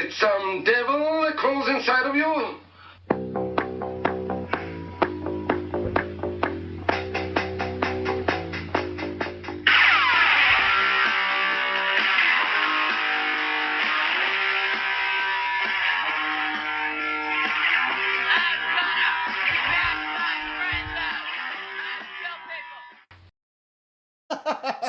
it some devil that crawls inside of you?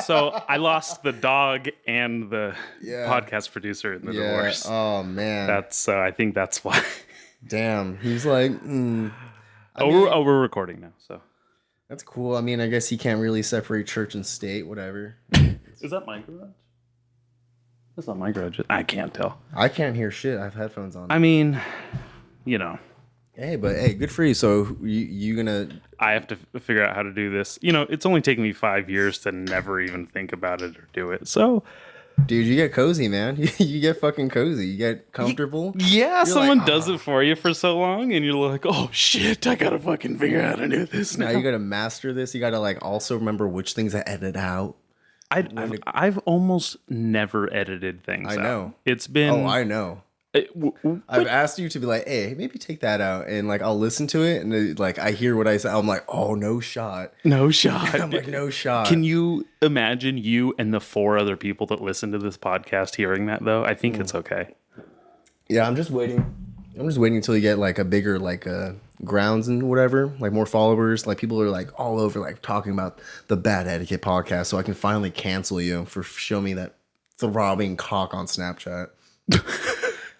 So I lost the dog and the podcast producer in the divorce. Oh man, that's I think that's why. Damn, he's like. We're recording now, so that's cool. I mean, I guess he can't really separate church and state. Whatever. Is that my garage? That's not my garage. I can't tell. I can't hear shit. I have headphones on. I mean, you know. Hey, good for you. So you gonna? I have to figure out how to do this. You know, it's only taken me 5 years to never even think about it or do it. So, dude, you get cozy, man. You get fucking cozy. You get comfortable. Yeah, someone does it for you for so long, and you're like, oh shit, I gotta fucking figure out how to do this now. Now you gotta master this. You gotta like also remember which things I edit out. I've almost never edited things. I know. It's been. Oh, I know. I've asked you to be like, hey, maybe take that out, and like I'll listen to it, and like I hear what I say, I'm like, oh, no shot. I'm like, no shot. Can you imagine you and the 4 other people that listen to this podcast hearing that though? I think it's okay. Yeah, I'm just waiting until you get like a bigger like grounds and whatever, like more followers. Like people are like all over like talking about the Bad Etiquette podcast, so I can finally cancel you for showing me that throbbing cock on Snapchat.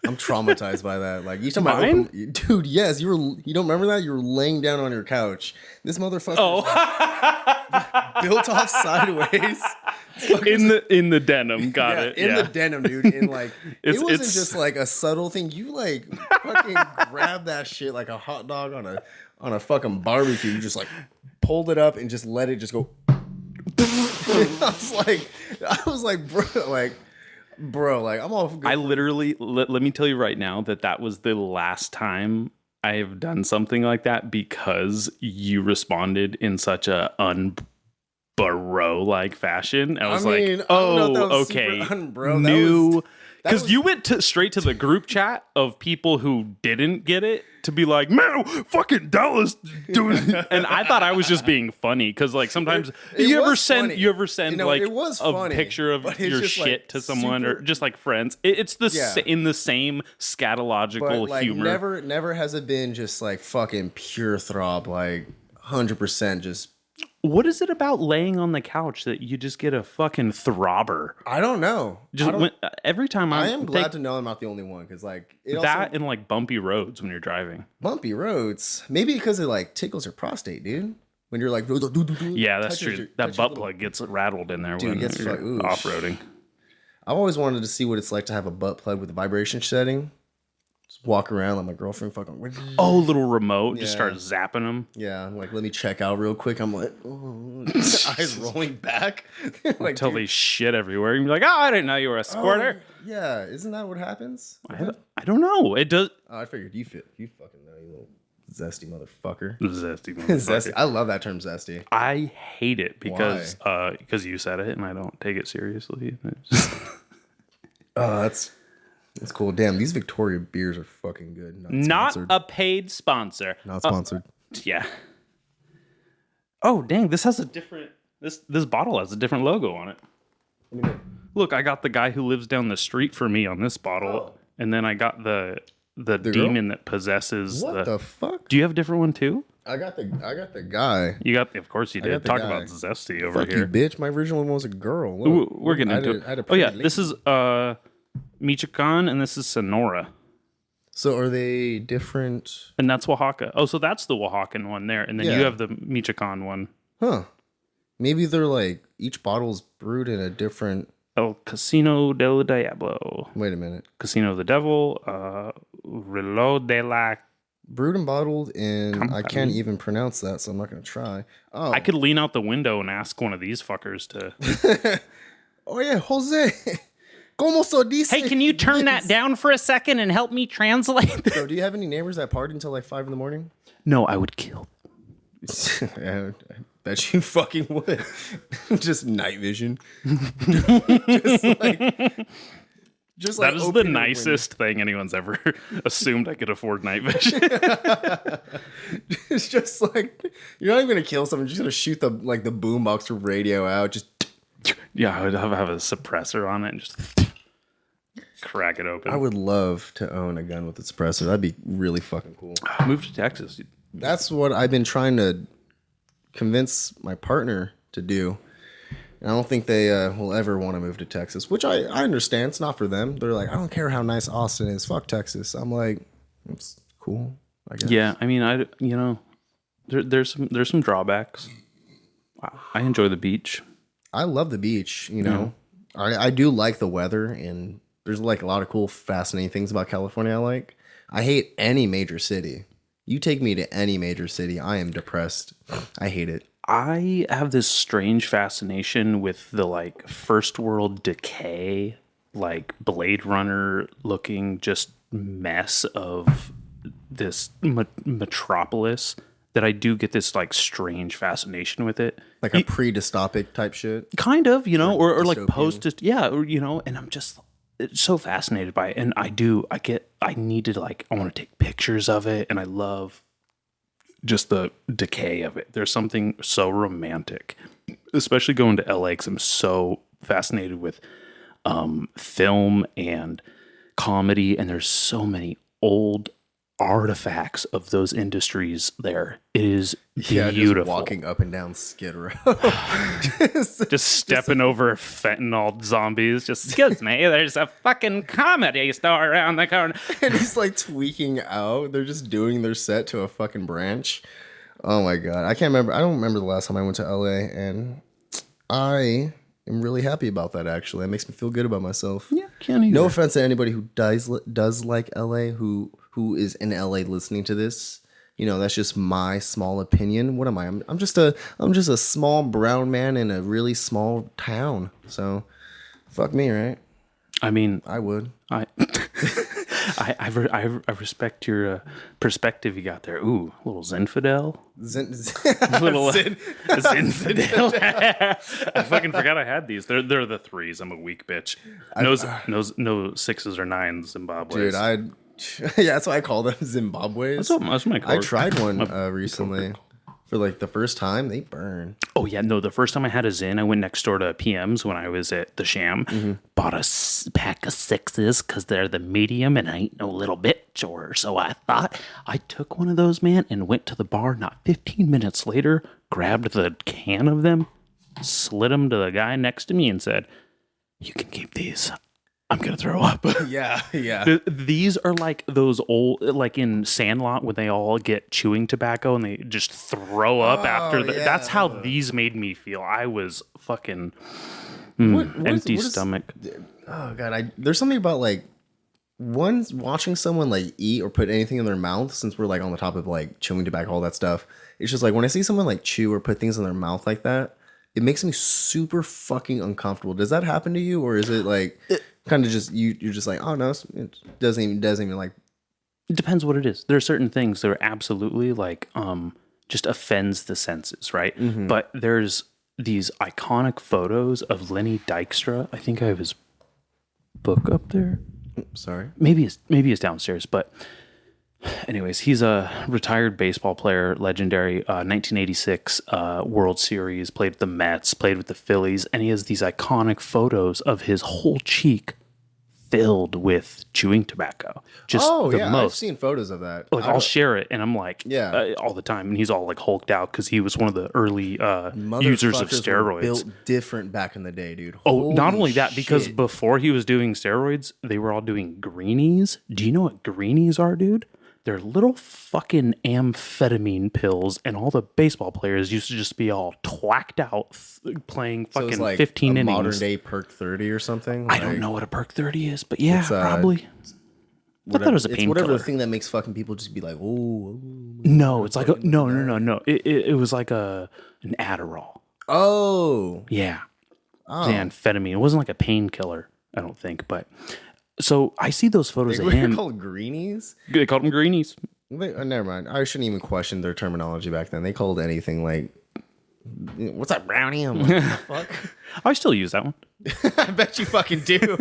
I'm traumatized by that. Like each time I open, dude, yes, you don't remember that? You were laying down on your couch. This motherfucker built off sideways. In the denim, got it. In the denim, dude. And like it wasn't just like a subtle thing. You like fucking grabbed that shit like a hot dog on a fucking barbecue. You just like pulled it up and just let it just go. I was like, bro, like I'm all. I literally let me tell you right now that was the last time I have done something like that because you responded in such a bro-like fashion. I was like, oh, okay, new. Because you went straight to the group chat of people who didn't get it to be like, man, fucking Dallas doing, and I thought I was just being funny because like sometimes you ever send like a picture of your shit like to someone or just like friends. It's in the same scatological like, humor. Never has it been just like fucking pure throb, like 100% just. What is it about laying on the couch that you just get a fucking throbber? I don't know. Every time I am glad to know I'm not the only one because like and like bumpy roads when you're driving. Bumpy roads, maybe because it like tickles your prostate, dude. When you're like, yeah, that's true. That butt plug gets rattled in there when you're off-roading. I've always wanted to see what it's like to have a butt plug with a vibration setting. Just walk around like my girlfriend fucking. Little remote, just start zapping them. Yeah, like let me check out real quick. I'm like, eyes rolling back, like until they shit everywhere. And you're like, I didn't know you were a squirter. Yeah, isn't that what happens? I don't know. It does. I figured you fucking know, you little zesty motherfucker. Zesty. I love that term, zesty. I hate it because you said it and I don't take it seriously. That's cool. Damn, these Victoria beers are fucking good. Not a paid sponsor. Not sponsored. Yeah. Oh, dang. This has a different... This bottle has a different logo on it. Look, I got the guy who lives down the street for me on this bottle. And then I got the demon that possesses What the fuck? Do you have a different one too? I got the guy. You got... Of course you did. Talk about zesty over fuck here. You, bitch. My original one was a girl. Look, Ooh, we're getting into it. Oh, yeah. This is... Michoacan, and this is Sonora. So are they different? And that's Oaxaca. Oh, so that's the Oaxacan one there. And then you have the Michoacan one. Huh. Maybe they're like, each bottle's brewed in a different... El Casino del Diablo. Wait a minute. Casino of the Devil. Reloj de la... Brewed and bottled in... I can't even pronounce that, so I'm not going to try. Oh. I could lean out the window and ask one of these fuckers to... Oh, yeah, Jose... ¿Cómo se dice? Hey, can you turn that down for a second and help me translate? So, do you have any neighbors that party until like 5 a.m? No, I would kill. I bet you fucking would. Just night vision. Just like Just that is the nicest thing anyone's ever assumed I could afford night vision. It's just like you're not even gonna kill someone. You're just gonna shoot the boombox or radio out. Just yeah, I would have a suppressor on it and just crack it open. I would love to own a gun with a suppressor. That'd be really fucking cool. Move to Texas. That's what I've been trying to convince my partner to do. And I don't think they will ever want to move to Texas, which I understand. It's not for them. They're like, I don't care how nice Austin is. Fuck Texas. I'm like, it's cool, I guess. Yeah, I mean, there's some drawbacks. I enjoy the beach. I love the beach, you know. I do like the weather, and there's like a lot of cool, fascinating things about California I like. I hate any major city. You take me to any major city, I am depressed. I hate it. I have this strange fascination with the like first world decay, like Blade Runner looking just mess of this metropolis, that I do get this like strange fascination with it. Like a pre-dystopic type shit. Kind of, you know, or like post, and I'm just so fascinated by it. And I need to I want to take pictures of it, and I love just the decay of it. There's something so romantic, especially going to LA, because I'm so fascinated with film and comedy, and there's so many old artifacts of those industries there. It is beautiful. Just walking up and down Skid Row. just stepping over fentanyl zombies. Just, excuse me, there's a fucking comedy store around the corner. And he's like tweaking out. They're just doing their set to a fucking branch. Oh my God. I can't remember. I don't remember the last time I went to LA, and I am really happy about that, actually. It makes me feel good about myself. Yeah, can't either. No offense to anybody who does like LA, who is in LA listening to this. You know, that's just my small opinion. What am I? I'm just a small brown man in a really small town. So fuck me, right? I mean, I would. I respect your perspective you got there. Ooh, a little Zinfidel. Little Zinfidel. I fucking forgot I had these. They're the threes. I'm a weak bitch. No sixes or nines Zimbabwe. Dude, yeah, that's why I call them Zimbabwe's. That's my I tried one recently for like the first time. They burn. Oh yeah, no. The first time I had a Zin, I went next door to PM's when I was at the Sham. Bought a pack of sixes because they're the medium, and I ain't no little bitch, or so I thought. I took one of those, man, and went to the bar. Not 15 minutes later, grabbed the can of them, slid them to the guy next to me, and said, "You can keep these. I'm gonna throw up." Yeah. These are like those old, like in Sandlot, when they all get chewing tobacco and they just throw up after. That's how these made me feel. I was fucking empty stomach. Oh God, there's something about like watching someone like eat or put anything in their mouth. Since we're like on the top of like chewing tobacco, all that stuff. It's just like when I see someone like chew or put things in their mouth like that, it makes me super fucking uncomfortable. Does that happen to you, or is it like kind of just you're just like, oh no, it doesn't even like. It depends what it is. There are certain things that are absolutely like just offends the senses, right? But there's these iconic photos of Lenny Dykstra. I think I have his book up there. Sorry, maybe it's downstairs, but. Anyways, he's a retired baseball player, legendary 1986 World Series, played with the Mets, played with the Phillies, and he has these iconic photos of his whole cheek filled with chewing tobacco. Just most. I've seen photos of that. Like I'll share it, and I'm like, all the time, and he's all like hulked out because he was one of the early users of steroids. Were built different back in the day, dude. Not only that, because before he was doing steroids, they were all doing greenies. Do you know what greenies are, dude? They're little fucking amphetamine pills, and all the baseball players used to just be all twacked out playing fucking like 15 innings. Modern day Perk 30 or something? I don't know what a Perk 30 is, but yeah, probably. I thought it was a painkiller. Whatever the thing that makes fucking people just be like, oh. No, it's like no. It was like an Adderall. Oh. Yeah. Oh. Amphetamine. It wasn't like a painkiller, I don't think, but. So I see those photos of him. They called greenies? They called them greenies. Never mind. I shouldn't even question their terminology back then. They called anything like, what's that brownie? I'm like, what the fuck? I still use that one. I bet you fucking do.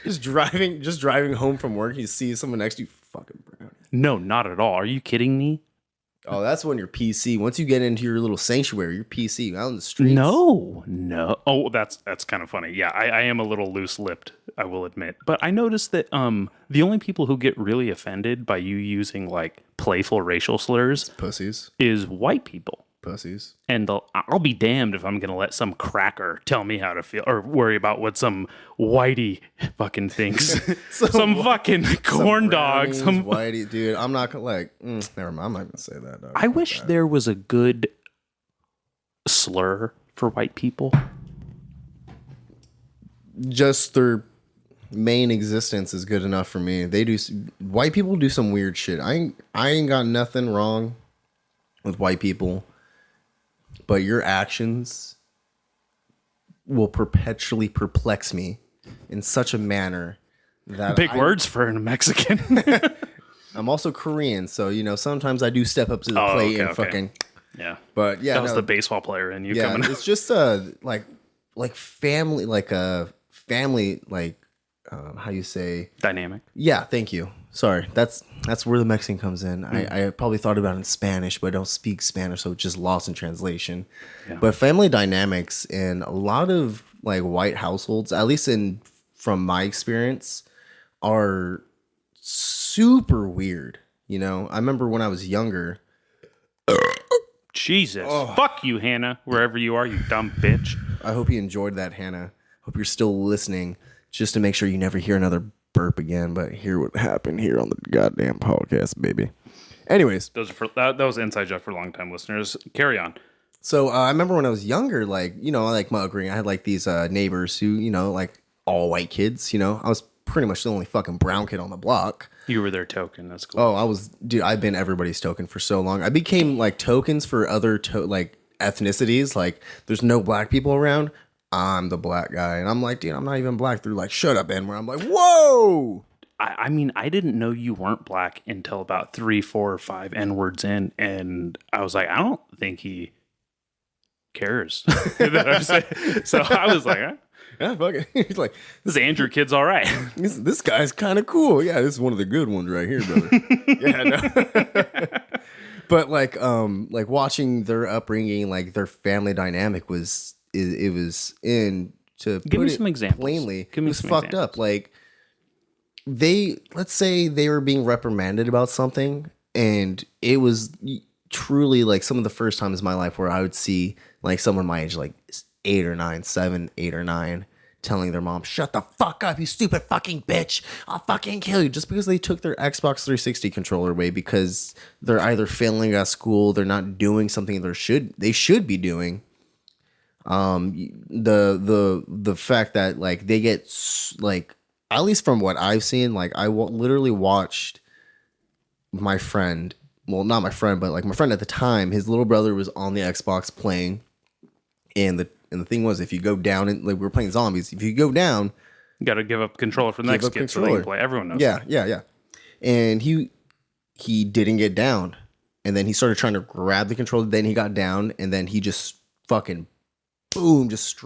just driving home from work, you see someone next to you, fucking brownie. No, not at all. Are you kidding me? Oh, that's when you're PC. Once you get into your little sanctuary, you're PC out in the streets. No. Oh, that's kind of funny. Yeah, I am a little loose-lipped, I will admit. But I noticed that the only people who get really offended by you using like playful racial slurs Pussies. is white people. Pussies. And I'll be damned if I'm going to let some cracker tell me how to feel or worry about what some whitey fucking thinks. some fucking corn dog. Some whitey. Dude, I'm not going to like, never mind. I'm not going to say that. I wish there was a good slur for white people. Just their main existence is good enough for me. White people do some weird shit. I ain't got nothing wrong with white people. But your actions will perpetually perplex me in such a manner that big words for a Mexican. I'm also Korean, so sometimes I do step up to the plate and fucking But yeah, that was the baseball player in you coming. It's just like family, like a family, like how you say dynamic. Yeah, thank you. Sorry, that's where the Mexican comes in. I probably thought about it in Spanish, but I don't speak Spanish, so it's just lost in translation. Yeah. But family dynamics in a lot of like white households, at least from my experience, are super weird. I remember when I was younger. Jesus, fuck you, Hannah, wherever you are, you dumb bitch. I hope you enjoyed that, Hannah. Hope you're still listening, just to make sure you never hear another burp again, but hear what happened here on the goddamn podcast, baby. Anyways, that was inside joke for long-time listeners. Carry on. So I remember when I was younger, like my upbringing, I had like these neighbors who, like all white kids. I was pretty much the only fucking brown kid on the block. You were their token. That's cool. Oh, I've been everybody's token for so long. I became like tokens for other like ethnicities. Like, there's no black people around. I'm the black guy. And I'm like, dude, I'm not even black. They're like, shut up, N-word. I'm like, whoa. I mean, I didn't know you weren't black until about 3, 4, or 5 N-words in. And I was like, I don't think he cares. So I was like, yeah, fuck it. He's like, this Andrew kid's all right. This guy's kind of cool. Yeah, this is one of the good ones right here, brother. Yeah, no. But like watching their upbringing, like their family dynamic was to give put me some examples. Plainly, give me it was some fucked examples. up. Like let's say they were being reprimanded about something, and it was truly like some of the first times in my life where I would see like someone my age, like 8 or 9, 7, 8 or 9, telling their mom, shut the fuck up, you stupid fucking bitch, I'll fucking kill you, just because they took their Xbox 360 controller away because they're either failing at school, they're not doing something they should be doing. The fact that like they get like, at least from what I've seen, like I literally watched my friend, well, not my friend, but like my friend at the time, his little brother was on the Xbox playing, and the thing was, if you go down, and like we were playing zombies, if you go down, you got to give up controller for the next kid so they can play. Everyone knows. Yeah. And he didn't get down, and then he started trying to grab the controller. Then he got down, and then he just fucking boom, just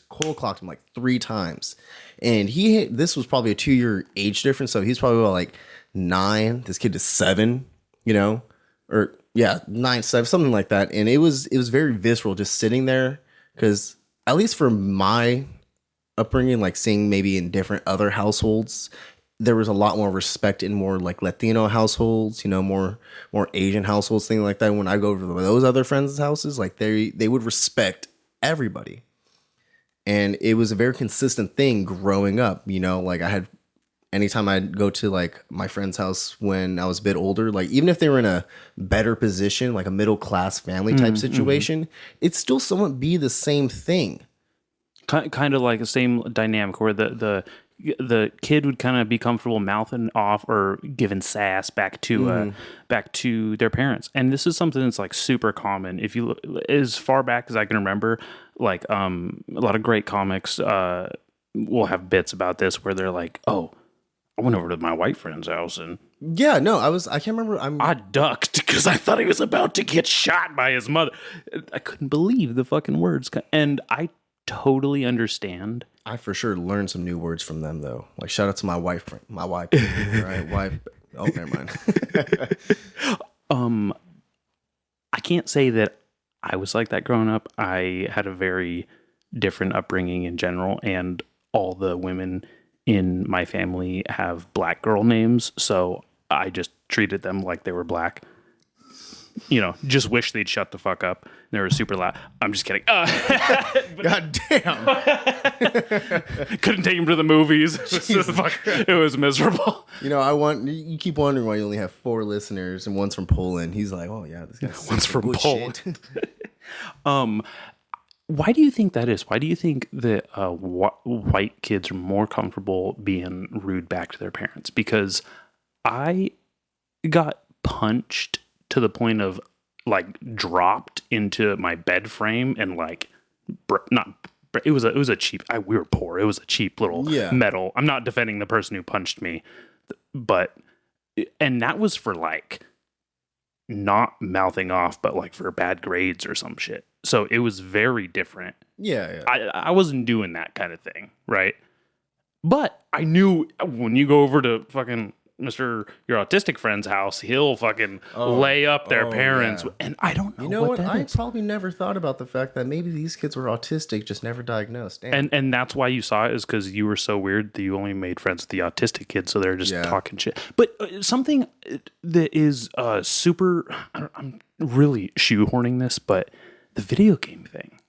cold clocked him like 3 times. And this was probably a 2-year age difference, so he's probably about like 9. This kid is 7, or yeah, 9, 7, something like that. And it was very visceral just sitting there, because at least for my upbringing, like seeing maybe in different other households, there was a lot more respect in more like Latino households, more Asian households, things like that. When I go over to those other friends' houses, like they would respect everybody. And it was a very consistent thing growing up, like I had, anytime I'd go to like my friend's house when I was a bit older, like even if they were in a better position, like a middle class family type situation, it'd still somewhat be the same thing. Kind of like the same dynamic where the kid would kind of be comfortable mouthing off or giving sass back to their parents. And this is something that's like super common. If you as far back as I can remember, like a lot of great comics will have bits about this where they're like, oh, I went over to my white friend's house and I can't remember. I ducked because I thought he was about to get shot by his mother. I couldn't believe the fucking words. And I totally understand I for sure learned some new words from them though. Like shout out to my wife. Right? Wife. Oh, never mind. I can't say that I was like that growing up. I had a very different upbringing in general, and all the women in my family have black girl names, so I just treated them like they were black. Just wish they'd shut the fuck up. They were super loud. I'm just kidding. God damn. Couldn't take him to the movies. It was miserable. You keep wondering why you only have 4 listeners and one's from Poland. He's like, oh yeah, this guy's one's from Poland. Why do you think that is? Why do you think that white kids are more comfortable being rude back to their parents? Because I got punched to the point of like dropped into my bed frame and like it was a cheap. We were poor. It was a cheap little metal. I'm not defending the person who punched me, and that was for like not mouthing off, but like for bad grades or some shit. So it was very different. Yeah. I wasn't doing that kind of thing, right? But I knew when you go over to fucking your autistic friend's house, he'll fucking lay up their parents. Yeah. And I don't know. You know what? I probably never thought about the fact that maybe these kids were autistic, just never diagnosed. Damn. And that's why you saw it, is because you were so weird that you only made friends with the autistic kids, so they're just talking shit. But something that is super, I'm really shoehorning this, but the video game thing.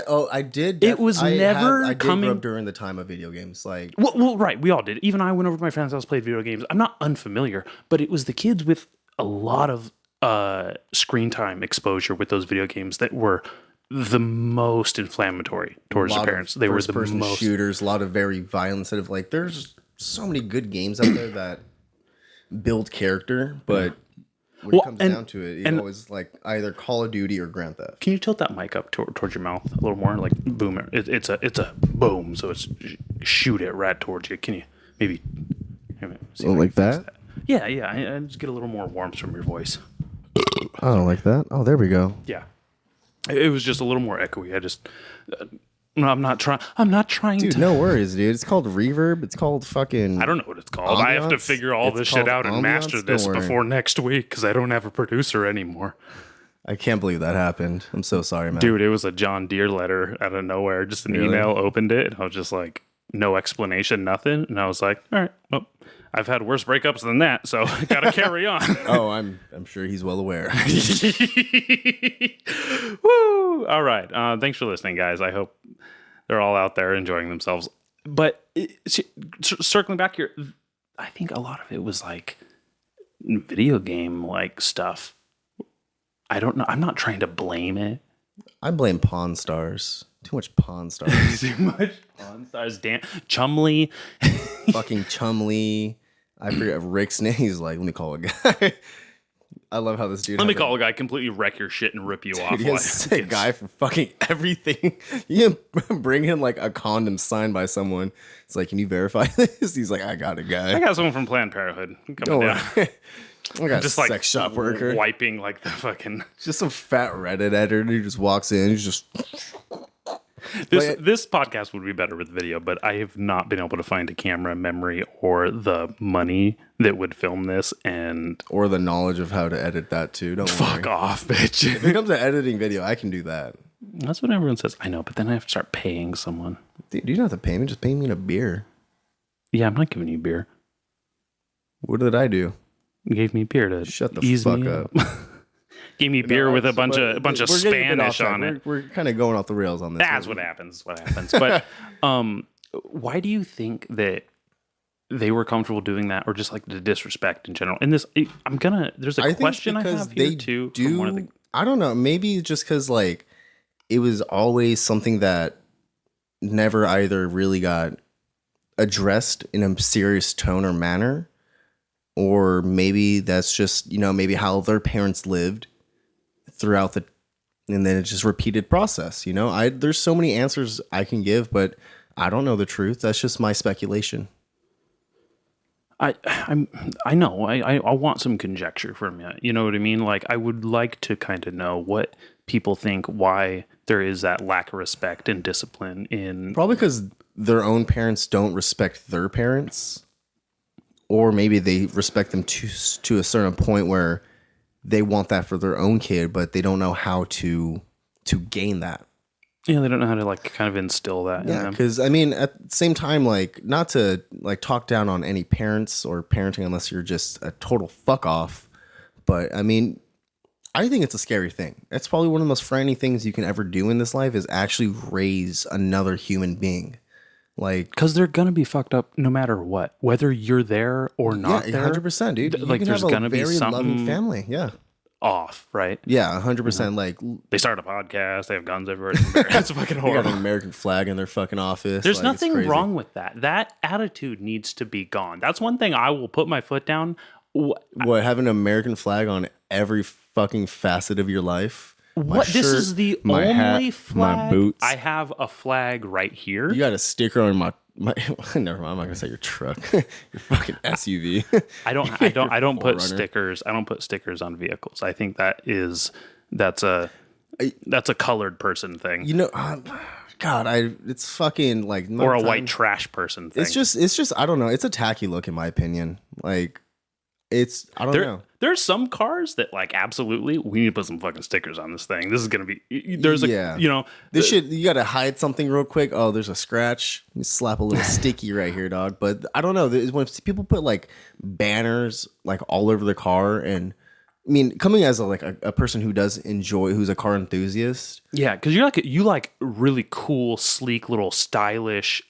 I did. It was never I coming grew up during the time of video games. Like, well, right, we all did. Even I went over to my friend's house, played video games. I'm not unfamiliar, but it was the kids with a lot of screen time exposure with those video games that were the most inflammatory towards the parents. They were the most shooters. A lot of very violent. Instead of like, there's so many good games out there that build character, but. When it comes down to it, you always like either Call of Duty or Grand Theft. Can you tilt that mic up towards your mouth a little more? Like boom, it's a boom, so it's shoot it right towards you. Can you maybe see like that? Yeah. I just get a little more warmth from your voice. I don't like that. Oh, there we go. Yeah, it was just a little more echoey. I'm not trying. Dude, to. No worries, dude. It's called reverb. It's called fucking. I don't know what it's called. Ambiance? I have to figure all this shit out and master this before next week because I don't have a producer anymore. I can't believe that happened. I'm so sorry, man. Dude, it was a John Deere letter out of nowhere. Just an email, opened it, and I was just like, no explanation, nothing. And I was like, all right, well, I've had worse breakups than that, so I gotta carry on. Oh, I'm sure he's well aware. Woo! All right. Thanks for listening, guys. I hope they're all out there enjoying themselves. But circling back here, I think a lot of it was like video game like stuff. I don't know. I'm not trying to blame it. I blame Pawn Stars. Too much Pawn Stars. Too much Pawn Stars. Chumley. Fucking Chumley. I forget Rick's name. He's like, let me call a guy. I love how this dude. Let me call a guy, completely wreck your shit and rip you off. He's a guy for fucking everything. You can bring in like a condom signed by someone. It's like, can you verify this? He's like, I got a guy. I got someone from Planned Parenthood coming down. I got just a sex shop worker wiping like the fucking. Just some fat Reddit editor who just walks in. He's just. This podcast would be better with video, but I have not been able to find a camera memory or the money that would film this, or the knowledge of how to edit that too. Don't fuck off, bitch. If it comes to editing video, I can do that. That's what everyone says. I know, but then I have to start paying someone. Dude, you don't have to pay me. Just pay me in a beer. Yeah, I'm not giving you beer. What did I do? You gave me beer to shut the ease fuck me up. Gave me beer with a bunch of Spanish on it. We're kind of going off the rails on this. That's what happens. But why do you think that they were comfortable doing that, or just like the disrespect in general? And this, there's a question I have here too. I don't know. Maybe just because like it was always something that never either really got addressed in a serious tone or manner, or maybe that's just maybe how their parents lived throughout and then it's just repeated process. There's so many answers I can give, but I don't know the truth. That's just my speculation. I know. I want some conjecture from you. You know what I mean? Like, I would like to kind of know what people think, why there is that lack of respect and discipline in Probably because their own parents don't respect their parents, or maybe they respect them to a certain point where they want that for their own kid, but they don't know how to gain that. Yeah, they don't know how to like kind of instill that in them. Because I mean, at the same time, like, not to like talk down on any parents or parenting unless you're just a total fuck off, but I mean, I think it's a scary thing. That's probably one of the most frightening things you can ever do in this life is actually raise another human being. Like, because they're gonna be fucked up no matter what, whether you're there or not. Yeah, 100%, dude. You like, can there's have a gonna be very something loving family. Yeah. Off, right? Yeah, 100%. Like, they start a podcast, they have guns everywhere. It's fucking they horrible. got an American flag in their fucking office. There's like, nothing wrong with that. That attitude needs to be gone. That's one thing I will put my foot down. What, having an American flag on every fucking facet of your life? What? This is the my only hat, flag. my boots. I have a flag right here. You got a sticker on my never mind, I'm not gonna say your truck. Your fucking SUV. I don't put 4Runner. stickers. I don't put stickers on vehicles. I think that's a colored person thing. You know, God, it's fucking like or a white trash person thing. It's just I don't know. It's a tacky look in my opinion. Like, I don't know. There's some cars that like absolutely we need to put some fucking stickers on this thing. This is gonna be this shit. You gotta hide something real quick. Oh, there's a scratch. You slap a little sticky right here, dog. But I don't know. When people put like banners like all over the car, and I mean, coming as a person who does enjoy, who's a car enthusiast. Yeah, because you like really cool, sleek, little stylish,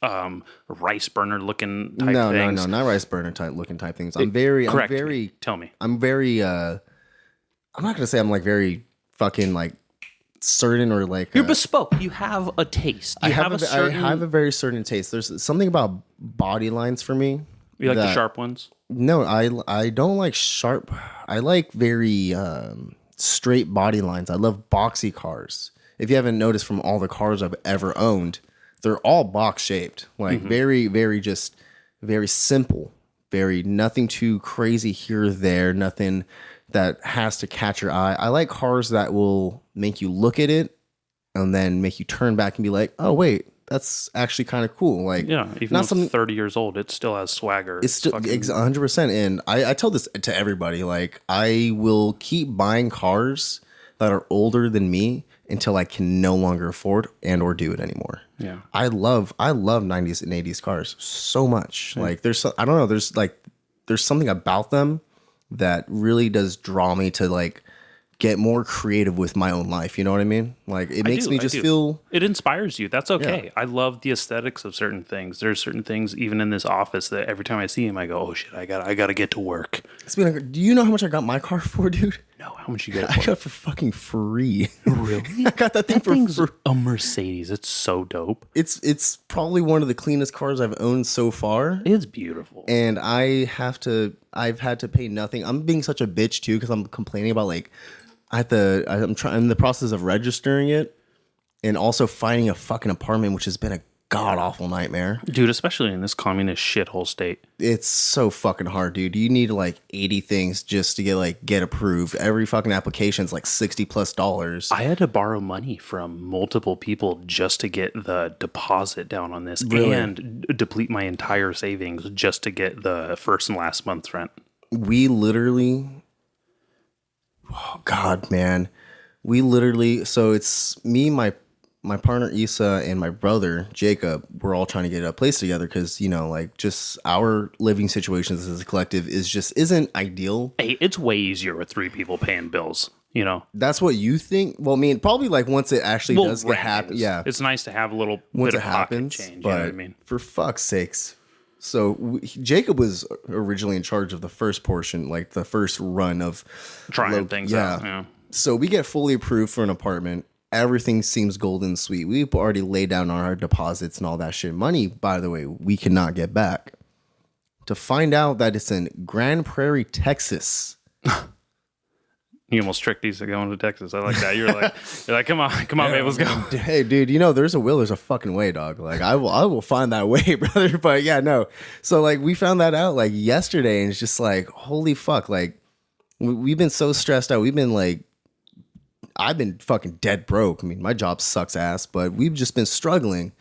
rice burner looking type things. No, not rice burner type looking type things. Tell me. I'm very. I'm not gonna say I'm like very fucking like certain or like. You're bespoke. You have a taste. I have a very certain taste. There's something about body lines for me. You like the sharp ones? No, I don't like sharp. I like very straight body lines. I love boxy cars. If you haven't noticed from all the cars I've ever owned, they're all box shaped. Like very, very just very simple. Very nothing too crazy here or there. Nothing that has to catch your eye. I like cars that will make you look at it and then make you turn back and be like, oh wait, that's actually kind of cool. Like, yeah, even though it's 30 years old, it still has swagger. It's still 100%. And I tell this to everybody. Like, I will keep buying cars that are older than me until I can no longer afford and or do it anymore. Yeah, I love 90s and 80s cars so much. Yeah. Like, I don't know. There's something about them that really does draw me to like get more creative with my own life. You know what I mean? Like, it makes me just feel... It inspires you. That's okay. Yeah. I love the aesthetics of certain things. There's certain things, even in this office, that every time I see him, I go, oh shit, I gotta get to work. Do you know how much I got my car for, dude? No, how much you get it for? I got it for fucking free. Really? I got that thing for free. A Mercedes. It's so dope. It's probably one of the cleanest cars I've owned so far. It's beautiful. And I've had to pay nothing. I'm being such a bitch too because I'm complaining about like I'm in the process of registering it and also finding a fucking apartment, which has been a god awful nightmare. Dude, especially in this communist shithole state. It's so fucking hard, dude. You need like 80 things just to get approved. Every fucking application's like $60+. I had to borrow money from multiple people just to get the deposit down on this. Really? And deplete my entire savings just to get the first and last month's rent. We literally... Oh God, man. So it's me, my partner Issa, and my brother Jacob. We're all trying to get a place together because, you know, like just our living situations as a collective isn't ideal. Hey, it's way easier with 3 people paying bills, you know. That's what you think? Well, I mean, probably like once it actually does get happen. Yeah. It's nice to have a little once bit it of happens, pocket change, but you know what I mean? For fuck's sakes. So Jacob was originally in charge of the first portion, like the first run of trying things out. Yeah. So we get fully approved for an apartment. Everything seems golden sweet. We've already laid down our deposits and all that shit. Money, by the way, we cannot get back. To find out that it's in Grand Prairie, Texas. You almost tricked Issa going to Texas. I like that. You're like, come on, babe, let's go. Hey, dude, you know, there's a will, there's a fucking way, dog. Like, I will find that way, brother. But yeah, no. So like, we found that out like yesterday, and it's just like, holy fuck. Like, we've been so stressed out. We've been like, I've been fucking dead broke. I mean, my job sucks ass, but we've just been struggling.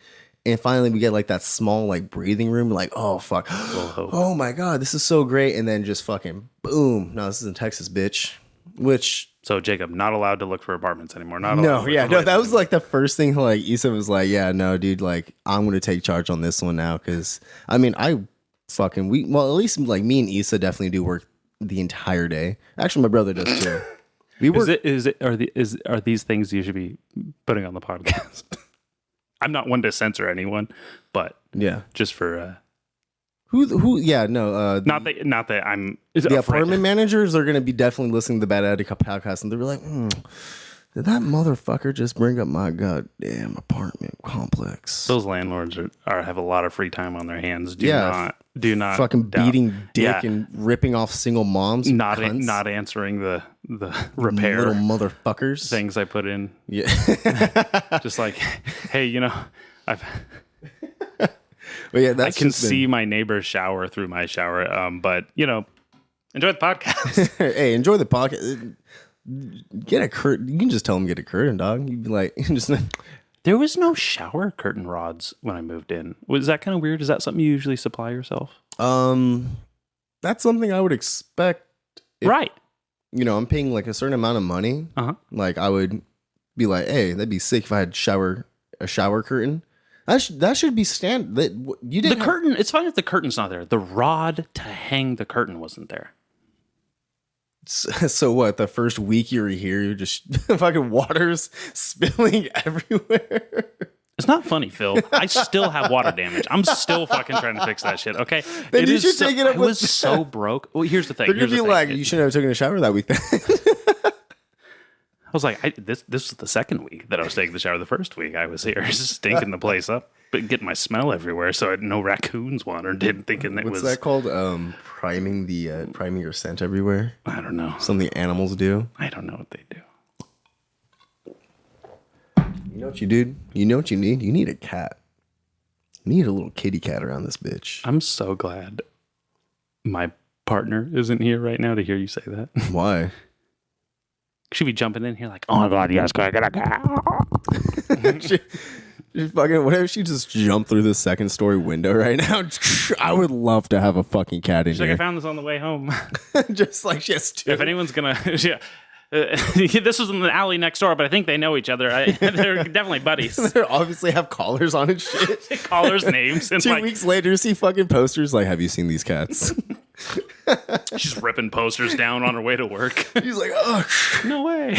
And finally we get like that small like breathing room. We're like, oh fuck. Oh my God, this is so great. And then just fucking boom. No, this is in Texas, bitch. So Jacob, not allowed to look for apartments anymore. That was like the first thing. Like Issa was like, yeah, no, dude, like I'm gonna take charge on this one now, because I mean, at least like me and Issa definitely do work the entire day. Actually, my brother does too. Are these things you should be putting on the podcast? I'm not one to censor anyone, but yeah, just for not that I'm the apartment managers are going to be definitely listening to the Bad Attic podcast, and they're like, did that motherfucker just bring up my goddamn apartment complex? Those landlords have a lot of free time on their hands. Do not fucking beating dick and ripping off single moms. Not answering the repair little motherfuckers things I put in. Yeah, just like, hey, I've. But yeah, I can see my neighbor's shower through my shower. But enjoy the podcast. Hey, enjoy the podcast. Get a curtain. You can just tell them get a curtain, dog. You'd be like, There was no shower curtain rods when I moved in. Was that kind of weird? Is that something you usually supply yourself? That's something I would expect. Right. I'm paying like a certain amount of money. Like I would be like, hey, that'd be sick if I had a shower curtain. That should be standard. Curtain. It's fine if the curtain's not there. The rod to hang the curtain wasn't there. So what? The first week you were here, you're just fucking water's spilling everywhere. It's not funny, Phil. I still have water damage. I'm still fucking trying to fix that shit. Okay. Then you should take it up. I was so broke. Well, here's the thing. They're gonna be like, you shouldn't have taken a shower that week. Then. I was like, this was the second week that I was taking the shower. The first week I was here, just stinking the place up, but getting my smell everywhere. So no raccoons wandered in, thinking that What's that called? Priming your scent everywhere. I don't know. Something animals do. I don't know what they do. You know what you do? You know what you need? You need a cat. You need a little kitty cat around this bitch. I'm so glad my partner isn't here right now to hear you say that. Why? She'd be jumping in here like, oh my God, yes, can I get a cat? she fucking, what if she just jumped through the second story window right now? I would love to have a fucking cat in She's here. like, I found this on the way home. Just like she has two. If anyone's gonna, this was in the alley next door, but I think they know each other. They're definitely buddies. They obviously have collars on and shit. Collars, names. And 2 weeks later, see fucking posters like, have you seen these cats? She's ripping posters down on her way to work. He's like, oh, no way.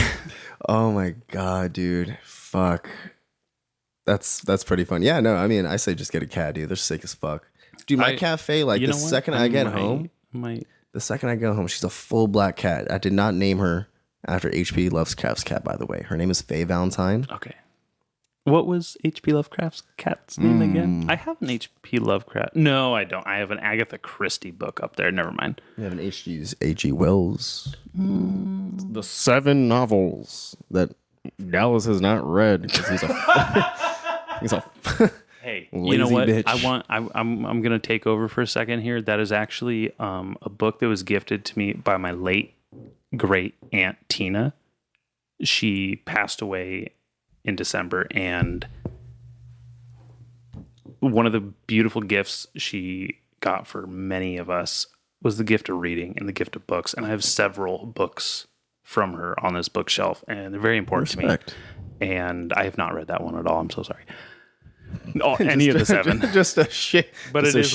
Oh my God, dude. Fuck. That's pretty fun. Yeah, no, I mean, I say just get a cat, dude. They're sick as fuck. Dude, my cafe, like the second I get home, she's a full black cat. I did not name her after H.P. Lovecraft's cat, by the way. Her name is Faye Valentine. Okay. What was H.P. Lovecraft's cat's name again? I have an H.P. Lovecraft. No, I don't. I have an Agatha Christie book up there. Never mind. You have an H.G. Wells. The 7 novels that Giles has not read because he's a hey, lazy you know what? bitch. I'm gonna take over for a second here. That is actually a book that was gifted to me by my late great aunt Tina. She passed away in December, and one of the beautiful gifts she got for many of us was the gift of reading and the gift of books. And I have several books from her on this bookshelf, and they're very important to me. And I have not read that one at all. I'm so sorry. Any of the 7. Just a shit. But it is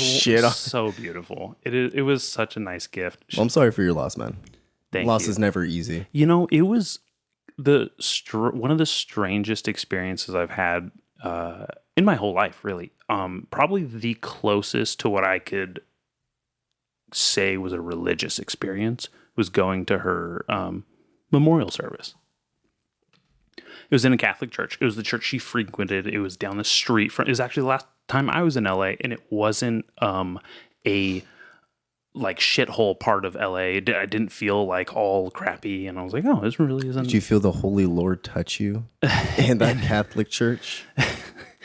so beautiful. It was such a nice gift. Well, I'm sorry for your loss, man. Loss is never easy. It was one of the strangest experiences I've had in my whole life, really. Probably the closest to what I could say was a religious experience was going to her memorial service. It was in a Catholic church. It was the church she frequented. It was down the street from. It was actually the last time I was in LA, and it wasn't a like shithole part of LA. I didn't feel like all crappy, and I was like, oh, this really isn't. Did you feel the Holy Lord touch you in that Catholic church?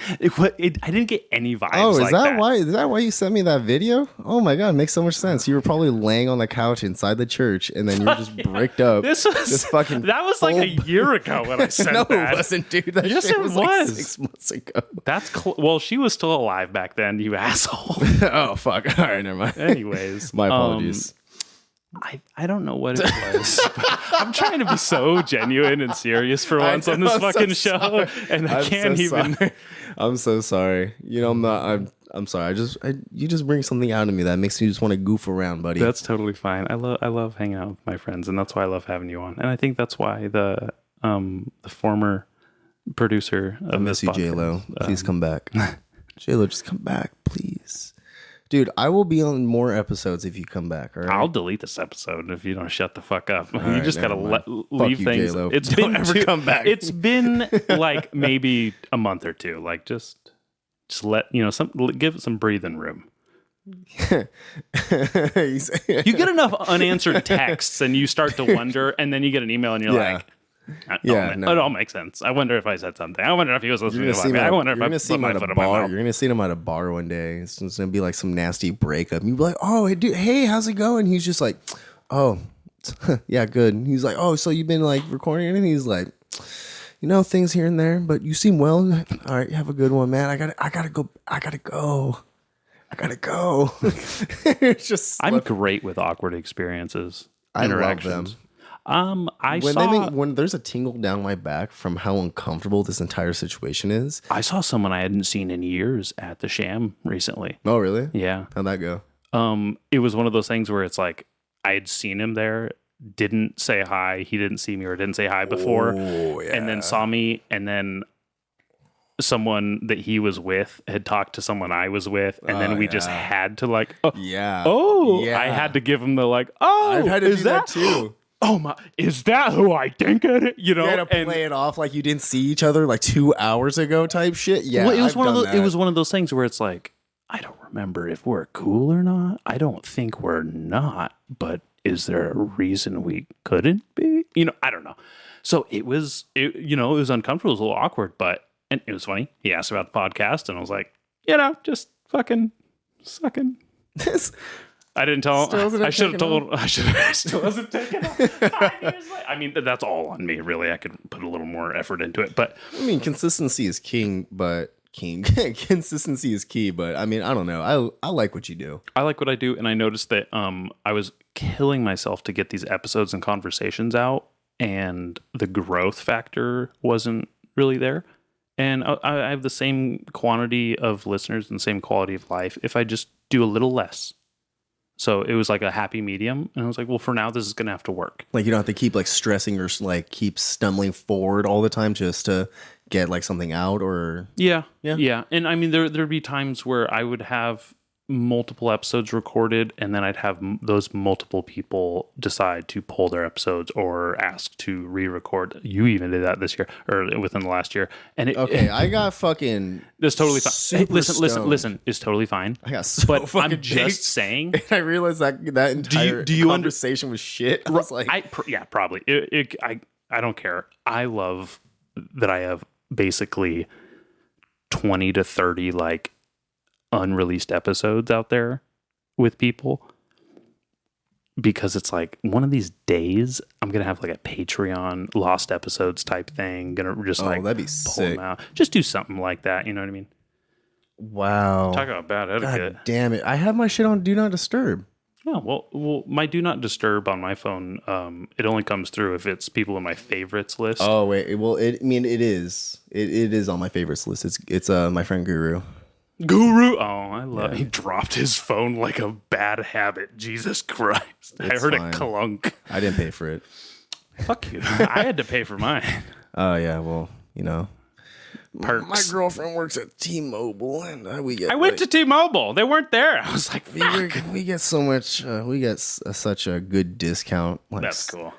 I didn't get any vibes. Oh, is that why? Is that why you sent me that video? Oh my god, it makes so much sense. You were probably laying on the couch inside the church, and then you were just bricked up. That was like a year ago when I sent no, that. It wasn't, dude. That yes, shit it was. Like 6 months ago. Well, she was still alive back then. You asshole. Oh fuck. All right, never mind. Anyways, my apologies. I don't know what it was. I'm trying to be so genuine and serious for once on this fucking show, and I can't even. Sorry. I'm so sorry. You know, I'm sorry. You just bring something out of me that makes me just want to goof around, buddy. That's totally fine. I love hanging out with my friends, and that's why I love having you on. And I think that's why the former producer of this podcast, J-Lo. Please come back. J-Lo, just come back, please. Dude, I will be on more episodes if you come back. All right? I'll delete this episode if you don't shut the fuck up. You right, just gotta leave you, things. J-Lo. It's Don't been ever come back. It's been like maybe a month or two. Like just let give it some breathing room. You get enough unanswered texts and you start to wonder, and then you get an email and you're like, it all makes sense. I wonder if I said something. I wonder if he was listening to me. I wonder if I put my foot in my mouth. You're gonna see him at a bar one day. It's gonna be like some nasty breakup. You'll be like, "Oh, hey, dude, hey, how's it going?" He's just like, "Oh, yeah, good." And he's like, "Oh, so you've been like recording?" And he's like, "You know, things here and there, but you seem well. All right, have a good one, man. I gotta go." It's just I'm great with awkward experiences. I interactions. love them. When there's a tingle down my back from how uncomfortable this entire situation is. I saw someone I hadn't seen in years at the Sham recently. Oh, really? Yeah. How'd that go? It was one of those things where it's like I had seen him there, didn't say hi, he didn't see me or didn't say hi before, and then saw me, and then someone that he was with had talked to someone I was with, and then we just had to like, I had to give him the like, I've had to do that too. Oh my! Is that who I think it is? You know, you had to play it off like you didn't see each other like 2 hours ago, type shit. Yeah, well, it was one of those things where it's like, I don't remember if we're cool or not. I don't think we're not, but is there a reason we couldn't be? You know, I don't know. So it was uncomfortable. It was a little awkward, and it was funny. He asked about the podcast, and I was like, just fucking sucking. I didn't tell him. I should have told him. I still hasn't taken off. 5 years later. I mean, that's all on me, really. I could put a little more effort into it. But I mean, consistency is king. Consistency is key. But I mean, I don't know. I like what you do. I like what I do. And I noticed that I was killing myself to get these episodes and conversations out. And the growth factor wasn't really there. And I have the same quantity of listeners and the same quality of life if I just do a little less. So it was like a happy medium. And I was like, well, for now, this is going to have to work. Like, you don't have to keep like stressing or like keep stumbling forward all the time just to get like something out or. Yeah. And I mean, there'd be times where I would have multiple episodes recorded, and then I'd have those multiple people decide to pull their episodes or ask to re-record. You even did that this year or within the last year. And I got fucking. It's totally fine. Hey, listen. It's totally fine. I got so but fucking I'm just saying. And I realized that entire conversation was shit. I was like, probably. I don't care. I love that I have basically 20 to 30 like unreleased episodes out there with people, because it's like one of these days I'm gonna have like a Patreon lost episodes type thing, gonna just that'd be pull sick. them out, just do something like that, you know what I mean? Wow, talk about bad etiquette. God damn it, I have my shit on do not disturb. Oh, well, my do not disturb on my phone, it only comes through if it's people in my favorites list. Oh wait, well, it is on my favorites list. It's my friend Guru. Oh, I love. He dropped his phone like a bad habit. Jesus Christ! I heard it clunk. I didn't pay for it. Fuck you! I had to pay for mine. Oh yeah, well, you know, perks. My girlfriend works at T-Mobile, and we get. I went to T-Mobile. They weren't there. I was like, we get so much. We get such a good discount. Like, that's cool.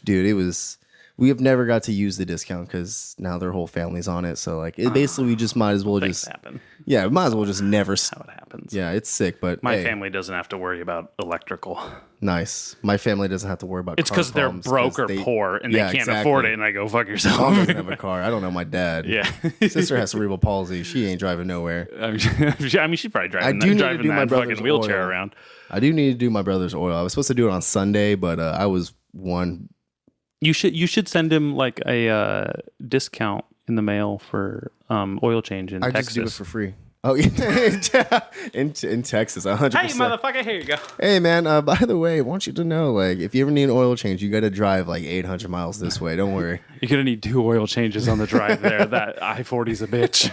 Dude. It was. We have never got to use the discount because now their whole family's on it. So like, it basically we just might as well Things just happen. yeah, we might as well just never. How it happens. Yeah, it's sick, but My hey, family doesn't have to worry about electrical. nice. My family doesn't have to worry about. It's because they're broke or poor and they can't afford it. And I go fuck yourself. Mom doesn't have a car. I don't know my dad. Yeah, Sister has cerebral palsy. She ain't driving nowhere. I mean, she's probably driving. I do need to driving do my that brother's fucking wheelchair oil. around. I do need to do my brother's oil. I was supposed to do it on Sunday, but I was one. You should send him like a discount in the mail for oil change in I Texas. just do it for free. Oh yeah, in Texas, 100%. Hey, motherfucker, here you go. Hey man, by the way, I want you to know, like, if you ever need an oil change, you got to drive like 800 miles this way. Don't worry. You're gonna need 2 oil changes on the drive there. That I-40's a bitch.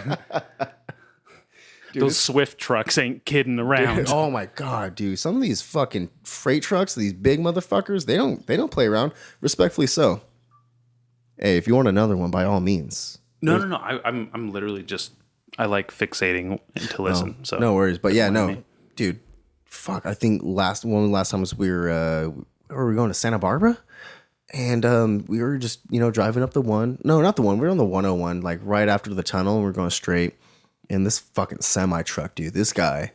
Those Swift trucks ain't kidding around. Dude, oh my god, dude! Some of these fucking freight trucks, these big motherfuckers, they don't play around. Respectfully so. Hey, if you want another one, by all means. No. I'm literally just I like fixating to listen. So no worries, but yeah, no, dude. Fuck, I think last time was we were going to Santa Barbara, and we were just driving up the one. No, not the one. We were on the 101, like right after the tunnel, and we're going straight. And this fucking semi truck, dude. This guy,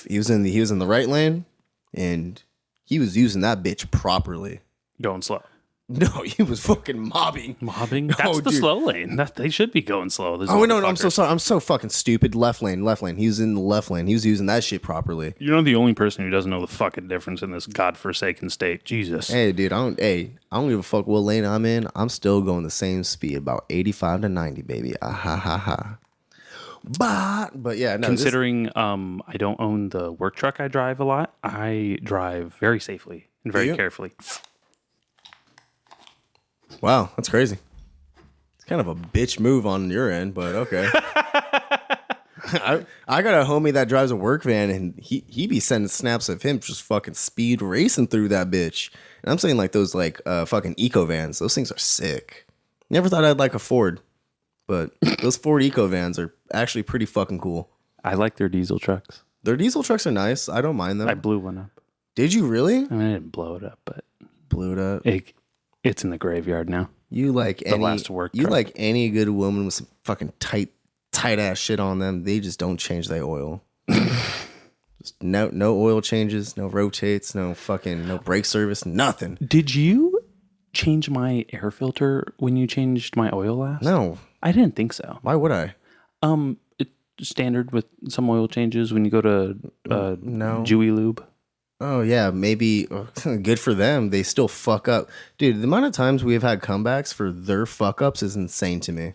he was in the right lane, and he was using that bitch properly. Going slow. No, he was fucking mobbing. Mobbing? That's the slow lane. They should be going slow. Oh no, I'm so sorry. I'm so fucking stupid. Left lane. He was in the left lane. He was using that shit properly. You're not the only person who doesn't know the fucking difference in this godforsaken state. Jesus. Hey, dude. I don't give a fuck what lane I'm in. I'm still going the same speed, about 85 to 90, baby. Ah ha ha ha. But yeah, no. Considering I don't own the work truck I drive a lot, I drive very safely and very carefully. Wow, that's crazy. It's kind of a bitch move on your end, but okay. I got a homie that drives a work van, and he be sending snaps of him just fucking speed racing through that bitch. And I'm saying like those like fucking eco vans. Those things are sick. Never thought I'd like a Ford. But those Ford Eco vans are actually pretty fucking cool. I like their diesel trucks. Their diesel trucks are nice. I don't mind them. I blew one up. Did you really? I mean, I didn't blow it up, but blew it up. It's in the graveyard now. You like the last work truck. Like any good woman with some fucking tight ass shit on them. They just don't change their oil. Just no oil changes, no rotates, no brake service, nothing. Did you change my air filter when you changed my oil last? No. I didn't think so. Why would I? It's standard with some oil changes when you go to no. Jewy Lube. Oh yeah, maybe good for them. They still fuck up. Dude, the amount of times we've had comebacks for their fuck ups is insane to me.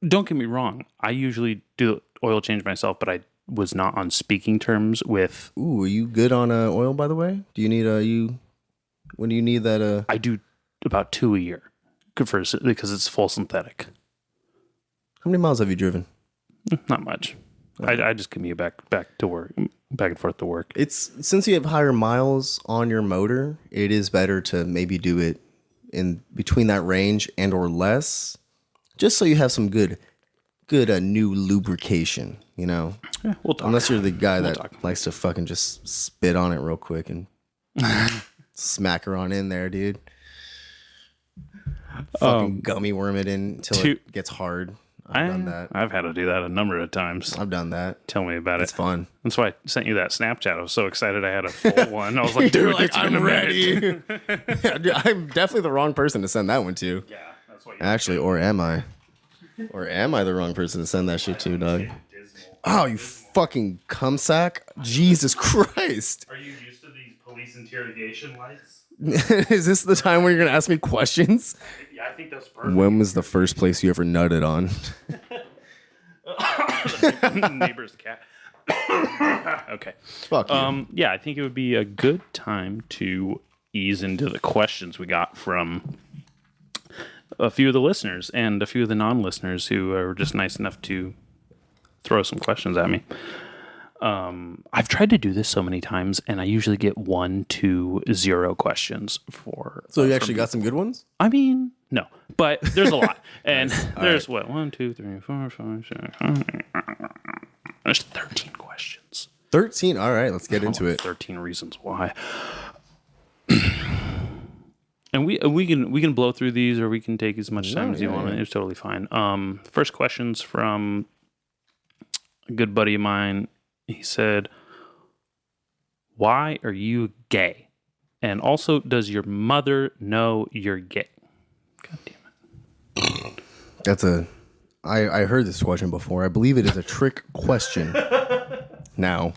Don't get me wrong. I usually do oil change myself, but I was not on speaking terms with. Ooh, are you good on oil, by the way? Do you need when do you need that? I do about 2 a year because it's full synthetic. How many miles have you driven? Not much. Okay. I just commute back to work, back and forth to work. It's since you have higher miles on your motor, it is better to maybe do it in between that range and or less, just so you have some good new lubrication. Yeah, we'll talk. Unless you're the guy that likes to fucking just spit on it real quick and smack her on in there, dude. Fucking gummy worm it in until it gets hard. I've done that. I've had to do that a number of times. I've done that. Tell me about it. It's fun. That's why I sent you that Snapchat. I was so excited I had a full one. I was like, dude, it's been a minute. Yeah, dude, I'm definitely the wrong person to send that one to. Yeah, that's what actually, or am I? Or am I the wrong person to send that shit to, dog? Oh, you fucking cum sack. Jesus Christ. Are you used to these police interrogation lights? Is this the time where you're going to ask me questions? Yeah, I think that's perfect. When was the first place you ever nutted on? Neighbor's cat. Okay. Fuck you. Yeah, I think it would be a good time to ease into the questions we got from a few of the listeners and a few of the non-listeners who are just nice enough to throw some questions at me. I've tried to do this so many times, and I usually get 1 to 0 questions for. So you actually got some good ones? I mean, no, but there's a lot, and there's right. 1, 2, 3, 4, 5, 6. There's 13 questions. 13. All right, let's get into it. 13 reasons why. And we can blow through these, or we can take as much time as you want. It's totally fine. First question's from a good buddy of mine. He said, "Why are you gay? And also, does your mother know you're gay?" God damn it. That's I heard this question before. I believe it is a trick question. Now,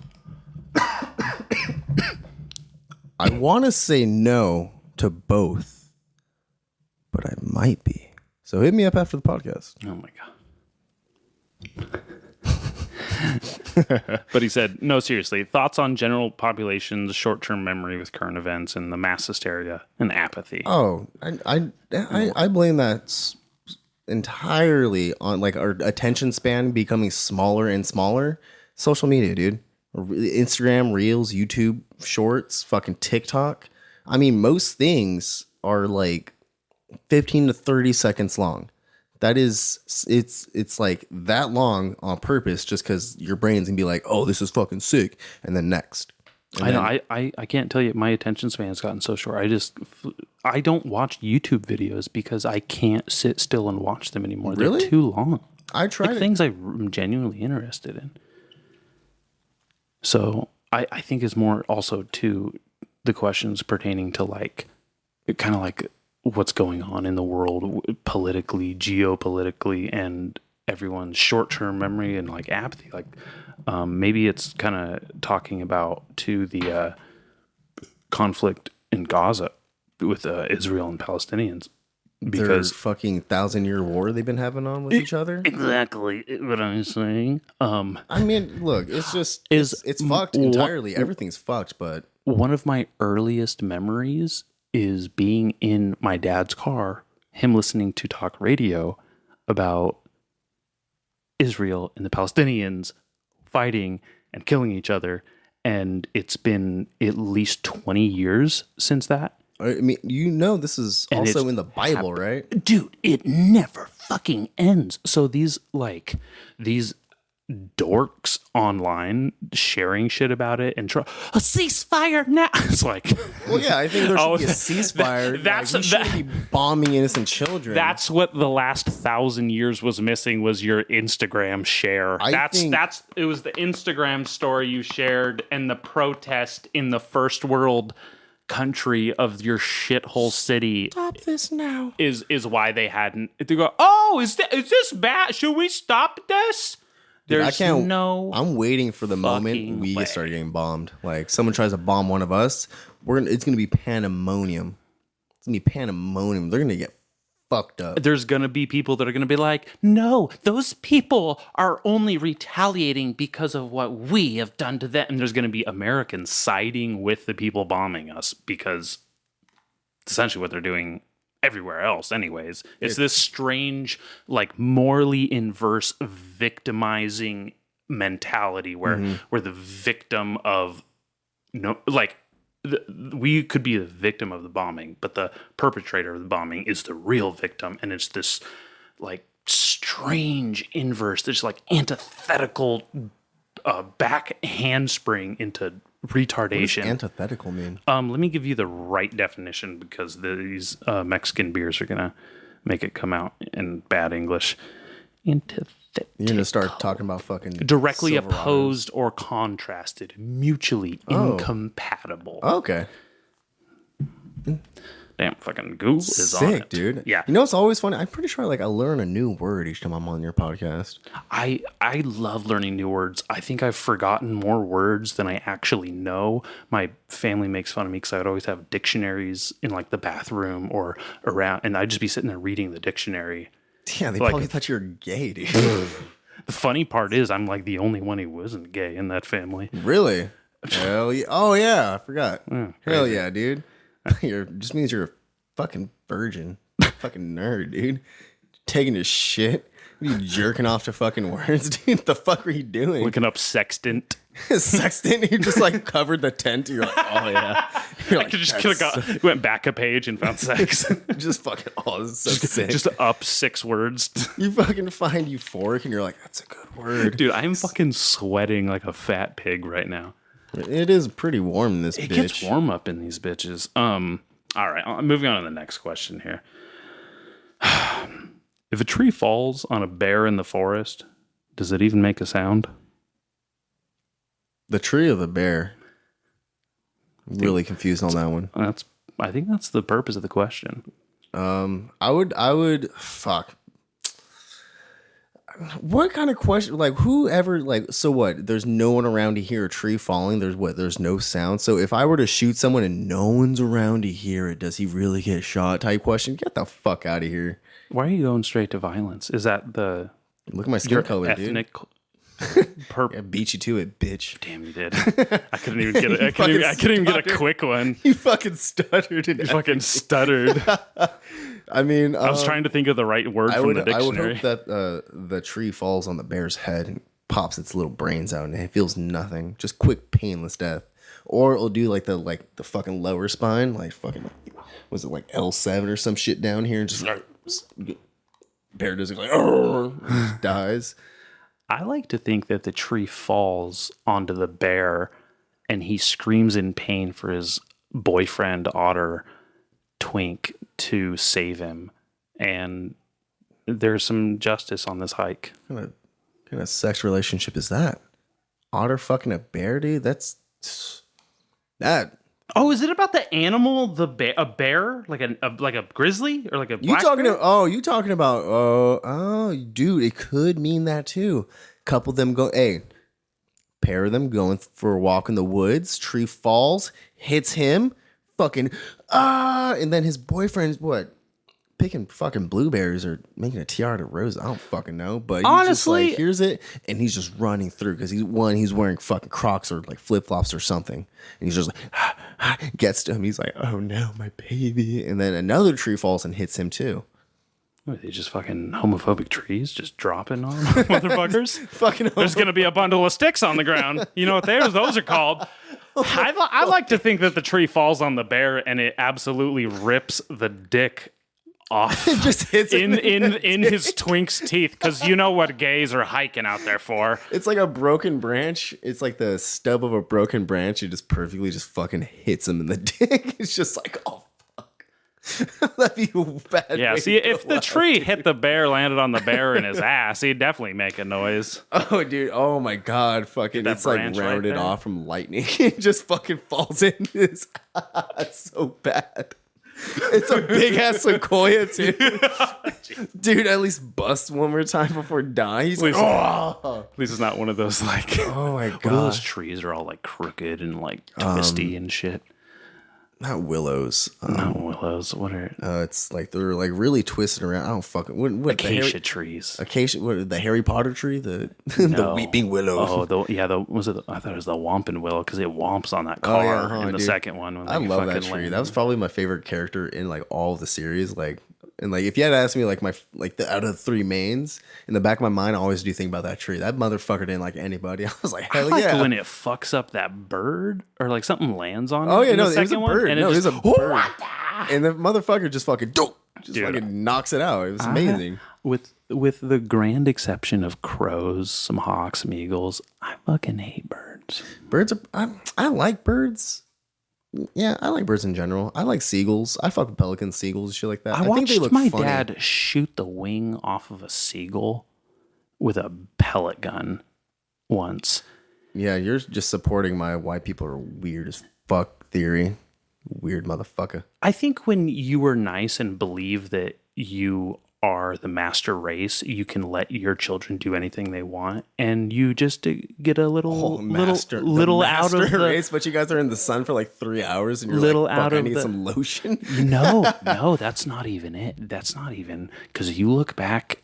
I want to say no to both, but I might be. So hit me up after the podcast. Oh my God. But he said, no, seriously, thoughts on general population's short-term memory with current events and the mass hysteria and apathy. Oh, I blame that entirely on like our attention span becoming smaller and smaller. Social media, dude. Instagram, Reels, YouTube, Shorts, fucking TikTok. I mean, most things are like 15 to 30 seconds long. That is, it's like that long on purpose just because your brain's gonna be like, oh, this is fucking sick. And then next. And I know. I can't tell you. My attention span has gotten so short. I don't watch YouTube videos because I can't sit still and watch them anymore. Really? They're too long. I tried things I'm genuinely interested in. So I think it's more also to the questions pertaining to like kind of like what's going on in the world politically, geopolitically, and everyone's short-term memory and like apathy. Like maybe it's kind of talking about to the conflict in Gaza with Israel and Palestinians. Because their fucking 1,000-year war they've been having on with each other. Exactly what I'm saying. I mean, look, it's just it's fucked entirely. Everything's fucked. But one of my earliest memories is being in my dad's car, him listening to talk radio about Israel and the Palestinians fighting and killing each other, and it's been at least 20 years since that. I mean, this is also in the Bible, right? Dude, it never fucking ends. So these dorks online sharing shit about it and a ceasefire now. It's like, well, yeah, I think there should be a ceasefire. We shouldn't be bombing innocent children. That's what the last 1,000 years was missing, was your Instagram share. It was the Instagram story you shared and the protest in the first world country of your shithole city. Stop this now. Is why they hadn't. They go, oh, is this bad? Should we stop this? There's I'm waiting for the moment we start getting bombed. Like someone tries to bomb one of us, it's gonna be pandemonium. It's gonna be pandemonium. They're gonna get fucked up. There's gonna be people that are gonna be like, no, those people are only retaliating because of what we have done to them. And there's gonna be Americans siding with the people bombing us because it's essentially what they're doing everywhere else anyways. It's this strange, like morally inverse victimizing mentality where we're the victim of we could be the victim of the bombing, but the perpetrator of the bombing is the real victim. And it's this like strange inverse, there's like antithetical back handspring into retardation. What does antithetical mean? Let me give you the right definition because these Mexican beers are gonna make it come out in bad English. Antithetical. You're gonna start talking about fucking directly opposed or contrasted, mutually incompatible. Okay. Damn, fucking Google is sick, on it, dude. Yeah. You know what's always funny? I'm pretty sure like I learn a new word each time I'm on your podcast. I love learning new words. I think I've forgotten more words than I actually know. My family makes fun of me because I would always have dictionaries in like the bathroom or around, and I'd just be sitting there reading the dictionary. Yeah, they probably thought you were gay, dude. The funny part is I'm like the only one who wasn't gay in that family. Really? Hell yeah. Oh yeah, I forgot. Hell yeah, dude. Just means you're a fucking virgin. Fucking nerd, dude. Taking a shit. You jerking off to fucking words, dude. What the fuck were you doing? Looking up sextant. Sextant? You just like covered the tent. You're like, oh yeah. You're like, I just went back a page and found sex. Just fucking, oh, this is so sick. Just up 6 words. You fucking find euphoric and you're like, that's a good word. Dude, I'm fucking sweating like a fat pig right now. It is pretty warm in this bitch. It gets warm up in these bitches. All right, moving on to the next question here. If a tree falls on a bear in the forest, does it even make a sound? The tree or the bear? I'm really confused on that one. I think that's the purpose of the question. I would fuck. What kind of question? Like, whoever, like, so what? There's no one around to hear a tree falling. There's no sound. So if I were to shoot someone and no one's around to hear it, does he really get shot? Type question. Get the fuck out of here. Why are you going straight to violence? Is that the look at my skin color, ethnic dude? I beat you to it, bitch. Damn, you did. I couldn't even get it. I couldn't even get a quick one. You fucking stuttered. You fucking stuttered. I mean, I was trying to think of the right word from the dictionary. I would hope that the tree falls on the bear's head and pops its little brains out, and it feels nothing, just quick, painless death. Or it'll do like the fucking lower spine, like fucking, was it like L7 or some shit down here, and just bear does it like just dies. I like to think that the tree falls onto the bear, and he screams in pain for his boyfriend otter Twink to save him, and there's some justice on this hike. What kind of sex relationship is that? Otter fucking a bear, dude? That's that. Oh, is it about the animal, a bear, like a grizzly or like a black talking bear? You talking about oh, dude, it could mean that too. Couple of them pair of them going for a walk in the woods. Tree falls, hits him. Fucking and then his boyfriend's picking fucking blueberries or making a tiara to rose. I don't fucking know, but honestly, he just hears it and he's just running through because he's wearing fucking Crocs or like flip flops or something, and he's just like gets to him. He's like, oh no, my baby, and then another tree falls and hits him too. Are they just fucking homophobic trees just dropping on motherfuckers? Fucking There's gonna be a bundle of sticks on the ground. You know what those are called? I like to think that the tree falls on the bear and it absolutely rips the dick off. It just hits in his twink's teeth, because you know what gays are hiking out there for. It's like a broken branch. It's like the stub of a broken branch. It just perfectly just fucking hits him in the dick. It's just like, oh fuck. That'd be a bad. Yeah, see, if the tree hit the bear, landed on the bear in his ass, he'd definitely make a noise. Oh, dude. Oh, my God. Fucking, it's like rounded off from lightning. It just fucking falls in his ass so bad. It's a big ass sequoia, too. Dude, at least bust one more time before dying. He's like, oh. At least it's not one of those, like, oh, my God. Those trees are all, like, crooked and, like, twisty and shit. Not willows. Not willows. What are? It's like they're like really twisted around. I don't fucking what acacia trees. Acacia. What, the Harry Potter tree? The weeping willow. Oh, I thought it was the Whomping Willow because it whomps on that car in the second one. When I love that tree. That was probably my favorite character in like all of the series. Like, and like if you had asked me like out of the three mains, in the back of my mind, I always do think about that tree. That motherfucker didn't like anybody. I was like, hell yeah. When it fucks up that bird or like something lands on it. Oh yeah, no, it was a bird. And it was a bird. And the motherfucker just fucking fucking knocks it out. It was amazing. With the grand exception of crows, some hawks, some eagles, I fucking hate birds. Birds are. I like birds. Yeah, I like birds in general. I like seagulls. I fuck with pelicans, seagulls, shit like that. I watched think they look my funny. dad shoot the wing off of a seagull with a pellet gun once. Yeah, you're just supporting my white people are weird as fuck theory. Weird motherfucker. I think when you are nice and believe that you are the master race, you can let your children do anything they want, and you just get a little out of the race. But you guys are in the sun for like 3 hours, and you're little like, out I of need some lotion. No, that's not even it. That's not even, because you look back,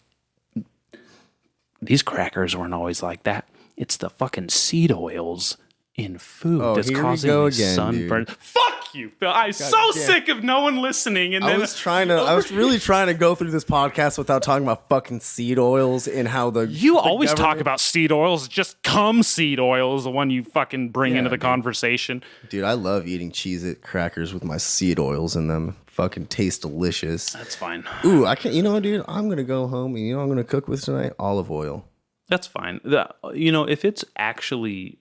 these crackers weren't always like that. It's the fucking seed oils in food that's causing sunburn. Fuck you, Phil. I'm sick of no one listening. And I was really trying to go through this podcast without talking about fucking seed oils and how you always talk about seed oils. Just cum seed oil is the one you fucking bring into the conversation. Dude, I love eating Cheez-It crackers with my seed oils in them. Fucking taste delicious. That's fine. Ooh, I can't. You know what, dude? I'm gonna go home and you know what I'm gonna cook with tonight? Olive oil. That's fine. If it's actually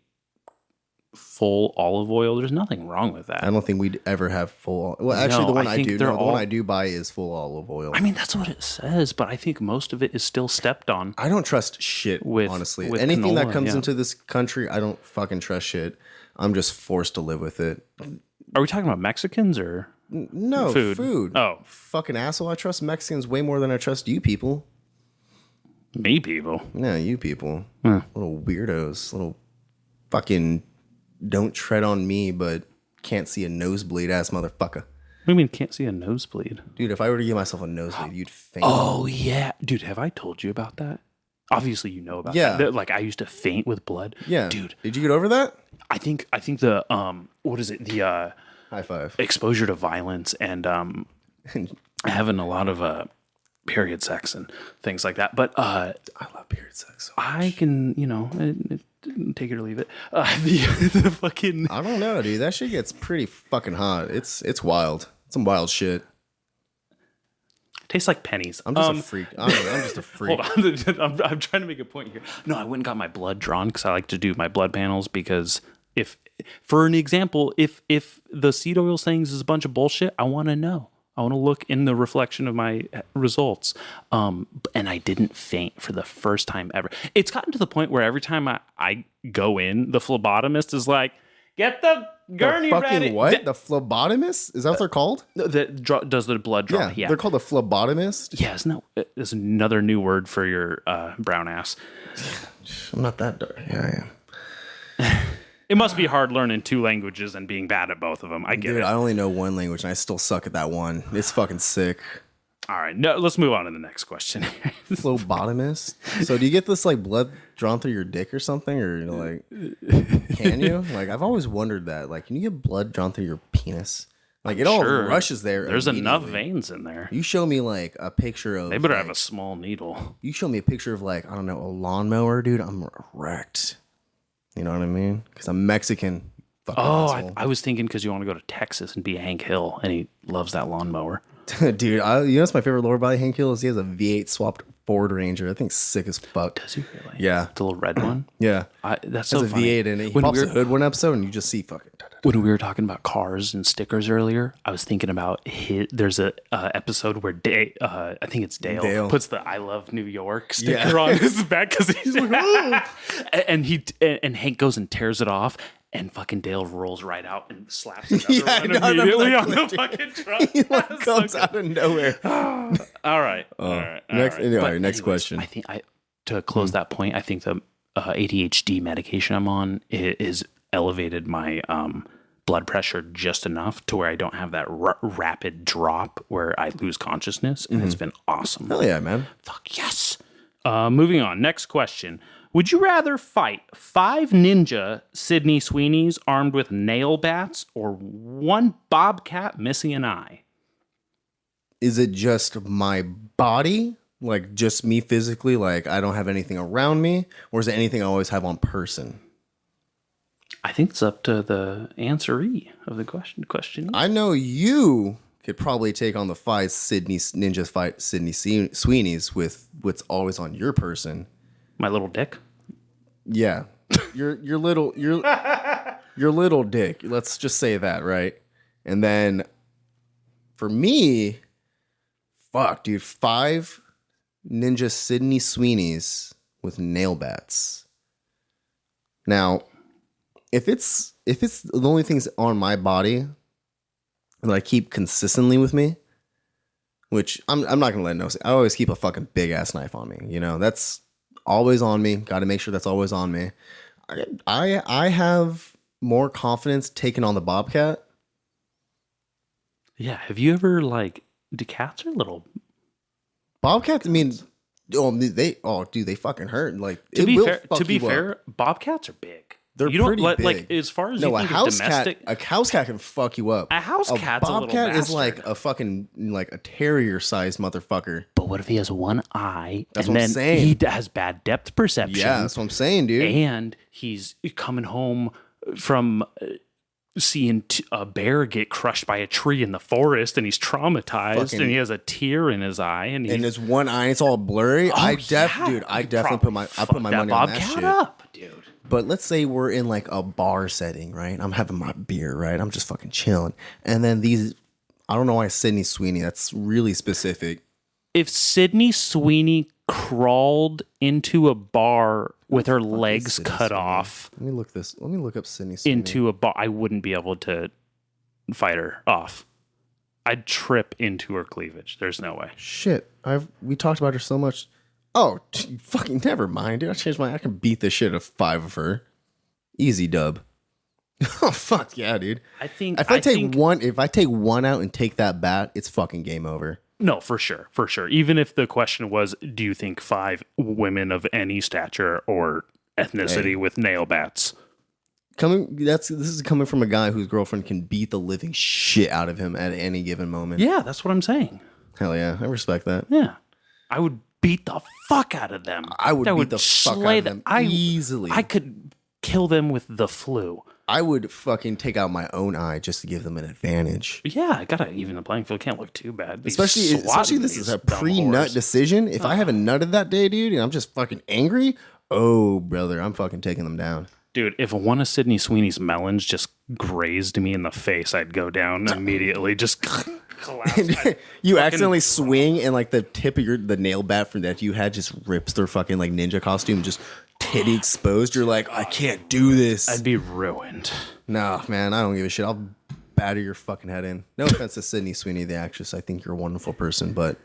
full olive oil. There's nothing wrong with that. I don't think we'd ever have full. Well, actually, No, the one I I think do, they're no, the one all- I do buy is full olive oil. I mean, that's what it says, but I think most of it is still stepped on. I don't trust shit, honestly. with Anything that canola, comes yeah. into this country, I don't fucking trust shit. I'm just forced to live with it. Are we talking about Mexicans or No, food? Oh, Fucking asshole. I trust Mexicans way more than I trust you people. me people. Yeah, you people. Little weirdos. Little fucking don't tread on me, but can't see a nosebleed ass motherfucker. What do you mean can't see a nosebleed? Dude, if I were to give myself a nosebleed, you'd faint. Oh yeah, dude. Have I told you about that? Obviously, you know about Yeah. that. Like I used to faint with blood. Yeah. dude. Did you get over that? I think the what is it? The High five. exposure to violence and having a lot of period sex and things like that. But I love period sex. I can, take it or leave it. The fucking I don't know, dude. That shit gets pretty fucking hot. It's wild. Some wild shit. tastes like pennies. I'm just a freak. I'm just a freak. Hold on, I'm trying to make a point here. No, I went and got my blood drawn because I like to do my blood panels because for an example, if the seed oil things is a bunch of bullshit, I want to know. I want to look in the reflection of my results. And I didn't faint for the first time ever. It's gotten to the point where every time I go in, the phlebotomist is like, get the gurney The fucking ready. what? The phlebotomist? Is that what they're called? That does the blood draw. Yeah. They're called a phlebotomist. Yeah, isn't that is another new word for your brown ass? I'm not that dark. Yeah, I am. It must be hard learning two languages and being bad at both of them. I get Dude, it. I only know one language and I still suck at that one. It's fucking sick. All right, no, let's move on to the next question. Phlebotomist? So do you get this like blood drawn through your dick or something? Or like, can you? Like, I've always wondered that. Like, can you get blood drawn through your penis? Like, it all rushes there. There's enough immediately. veins in there. You show me like a picture of. They better like, have a small needle. You show me a picture of like, I don't know, a lawnmower, dude. I'm wrecked. You know what I mean? Because I'm Mexican. Fucking asshole. I was thinking because you want to go to Texas and be Hank Hill, and he loves that lawnmower. Dude, you know what's my favorite lower body Hank Hill is? He has a V8 swapped Ford Ranger. I think sick as fuck. Does he really? Yeah. The little red one? Yeah. That's Has so a funny. V8 in it. He pops the hood one episode and you just see fucking. When we were talking about cars and stickers earlier, I was thinking about there's a episode where I think it's Dale puts the "I love New York" sticker on his back because he's like, and Hank goes and tears it off, and fucking Dale rolls right out and slaps another one immediately on the fucking truck. He like comes out of nowhere. All right. Next question. I think to close that point, I think the ADHD medication I'm on is elevated my blood pressure just enough to where I don't have that rapid drop where I lose consciousness, and it's been awesome. Hell yeah, man. Fuck yes. Moving on. Next question. Would you rather fight 5 ninja Sydney Sweeneys armed with nail bats or 1 bobcat missing an eye? Is it just my body? Like just me physically? Like I don't have anything around me? Or is it anything I always have on person? I think it's up to the answeree of the question. I know you could probably take on the 5 ninjas fight Sydney Sweeneys with what's always on your person. My little dick? Yeah. Your little dick. Let's just say that, right? And then for me, fuck, dude, 5 ninja Sydney Sweeneys with nail bats. Now, if it's the only things on my body that I keep consistently with me, which I'm not gonna let no. I always keep a fucking big ass knife on me. You know, that's always on me. Got to make sure that's always on me. I have more confidence taking on the bobcat. Yeah. Have you ever do cats are little? Bobcats. I mean, dude, they fucking hurt. Like To be fair, bobcats are big. They're you don't pretty let, big. like as far as you think of domestic. A house cat can fuck you up. A house cat's a little bobcat is bastard. like a fucking like a terrier sized motherfucker. But what if he has one eye That's and what I'm then saying. he has bad depth perception? Yeah, that's what I'm saying, dude. And he's coming home from seeing a bear get crushed by a tree in the forest, and he's traumatized, and he has a tear in his eye, and his one eye, it's all blurry. I definitely put my money on that shit. Up, dude. But let's say we're in like a bar setting, right? I'm having my beer, right? I'm just fucking chilling. And then I don't know why Sydney Sweeney, that's really specific. If Sydney Sweeney crawled into a bar with her legs cut off. Let me look up Sydney Sweeney. Into a bar, I wouldn't be able to fight her off. I'd trip into her cleavage. There's no way. Shit. We talked about her so much. Oh, fucking never mind, dude. I changed I can beat the shit out of 5 of her. Easy dub. Oh fuck yeah, dude. If I take one out and take that bat, it's fucking game over. No, for sure. Even if the question was, do you think 5 women of any stature or ethnicity with nail bats? This is coming from a guy whose girlfriend can beat the living shit out of him at any given moment. Yeah, that's what I'm saying. Hell yeah, I respect that. Yeah, I would beat the fuck out of them. I would beat the fuck out of them easily. I could kill them with the flu. I would fucking take out my own eye just to give them an advantage. Yeah, I gotta even the playing field. Can't look too bad. Especially this is a pre-nut decision. If I haven't nutted that day, dude, and I'm just fucking angry, oh brother, I'm fucking taking them down. Dude, if one of Sydney Sweeney's melons just grazed me in the face, I'd go down immediately. Just collapse. You accidentally swing and like the tip of the nail bat from that you had just rips their fucking like ninja costume, just titty exposed. You're like, I can't do this. I'd be ruined. No, man, I don't give a shit. I'll batter your fucking head in. No offense to Sydney Sweeney, the actress. I think you're a wonderful person, but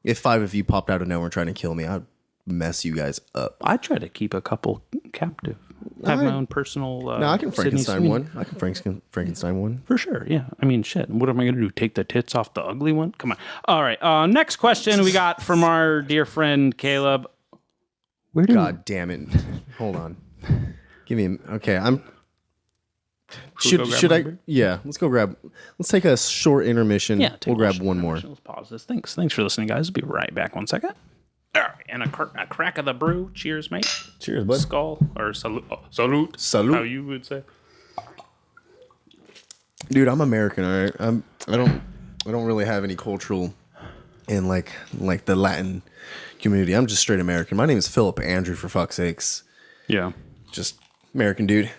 if 5 of you popped out of nowhere trying to kill me, I'd mess you guys up. I'd try to keep a couple captive. Have my own personal. No, I can Frankenstein one. I can Frankenstein one. For sure, yeah. I mean, shit. What am I going to do? Take the tits off the ugly one? Come on. All right. Next question we got from our dear friend Caleb. God damn it. Hold on. Give me okay, should I yeah, let's take a short intermission. Yeah, we'll grab one more. Let's pause this. Thanks for listening, guys. Be right back 1 second. All right, and a crack of the brew. Cheers, mate. Cheers, bud. Skull or salute. Salute. How you would say. Dude, I'm American, all right? I don't really have any cultural in like the Latin community. I'm just straight American. My name is Philip Andrew, for fuck's sakes. Yeah. Just American dude.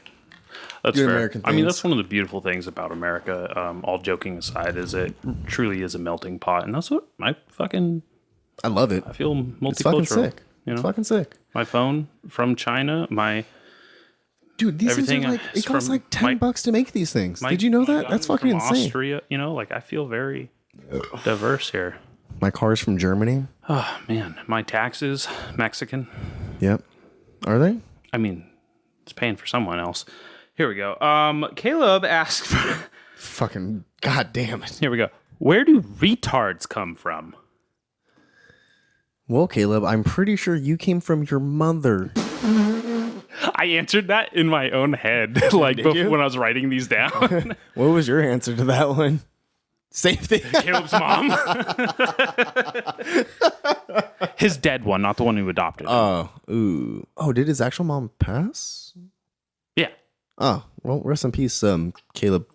That's fair. American things. I mean, that's one of the beautiful things about America, all joking aside, is it truly is a melting pot. And that's what I love it. I feel multicultural. It's fucking sick. You know? It's fucking sick. My phone from China, Dude, these things are like, it costs like $10 to make these things. Did you know that? That's fucking insane. Austria, I feel very diverse here. My car's from Germany. Oh, man. My taxes, Mexican. Yep. Are they? I mean, it's paying for someone else. Here we go. Caleb asked for... Fucking goddamn it. Here we go. Where do retards come from? Well, Caleb, I'm pretty sure you came from your mother. I answered that in my own head, like when I was writing these down. What was your answer to that one? Same thing. Caleb's mom. His dead one, not the one who adopted him. Oh, ooh. Oh, did his actual mom pass? Yeah. Oh, well, rest in peace, Caleb.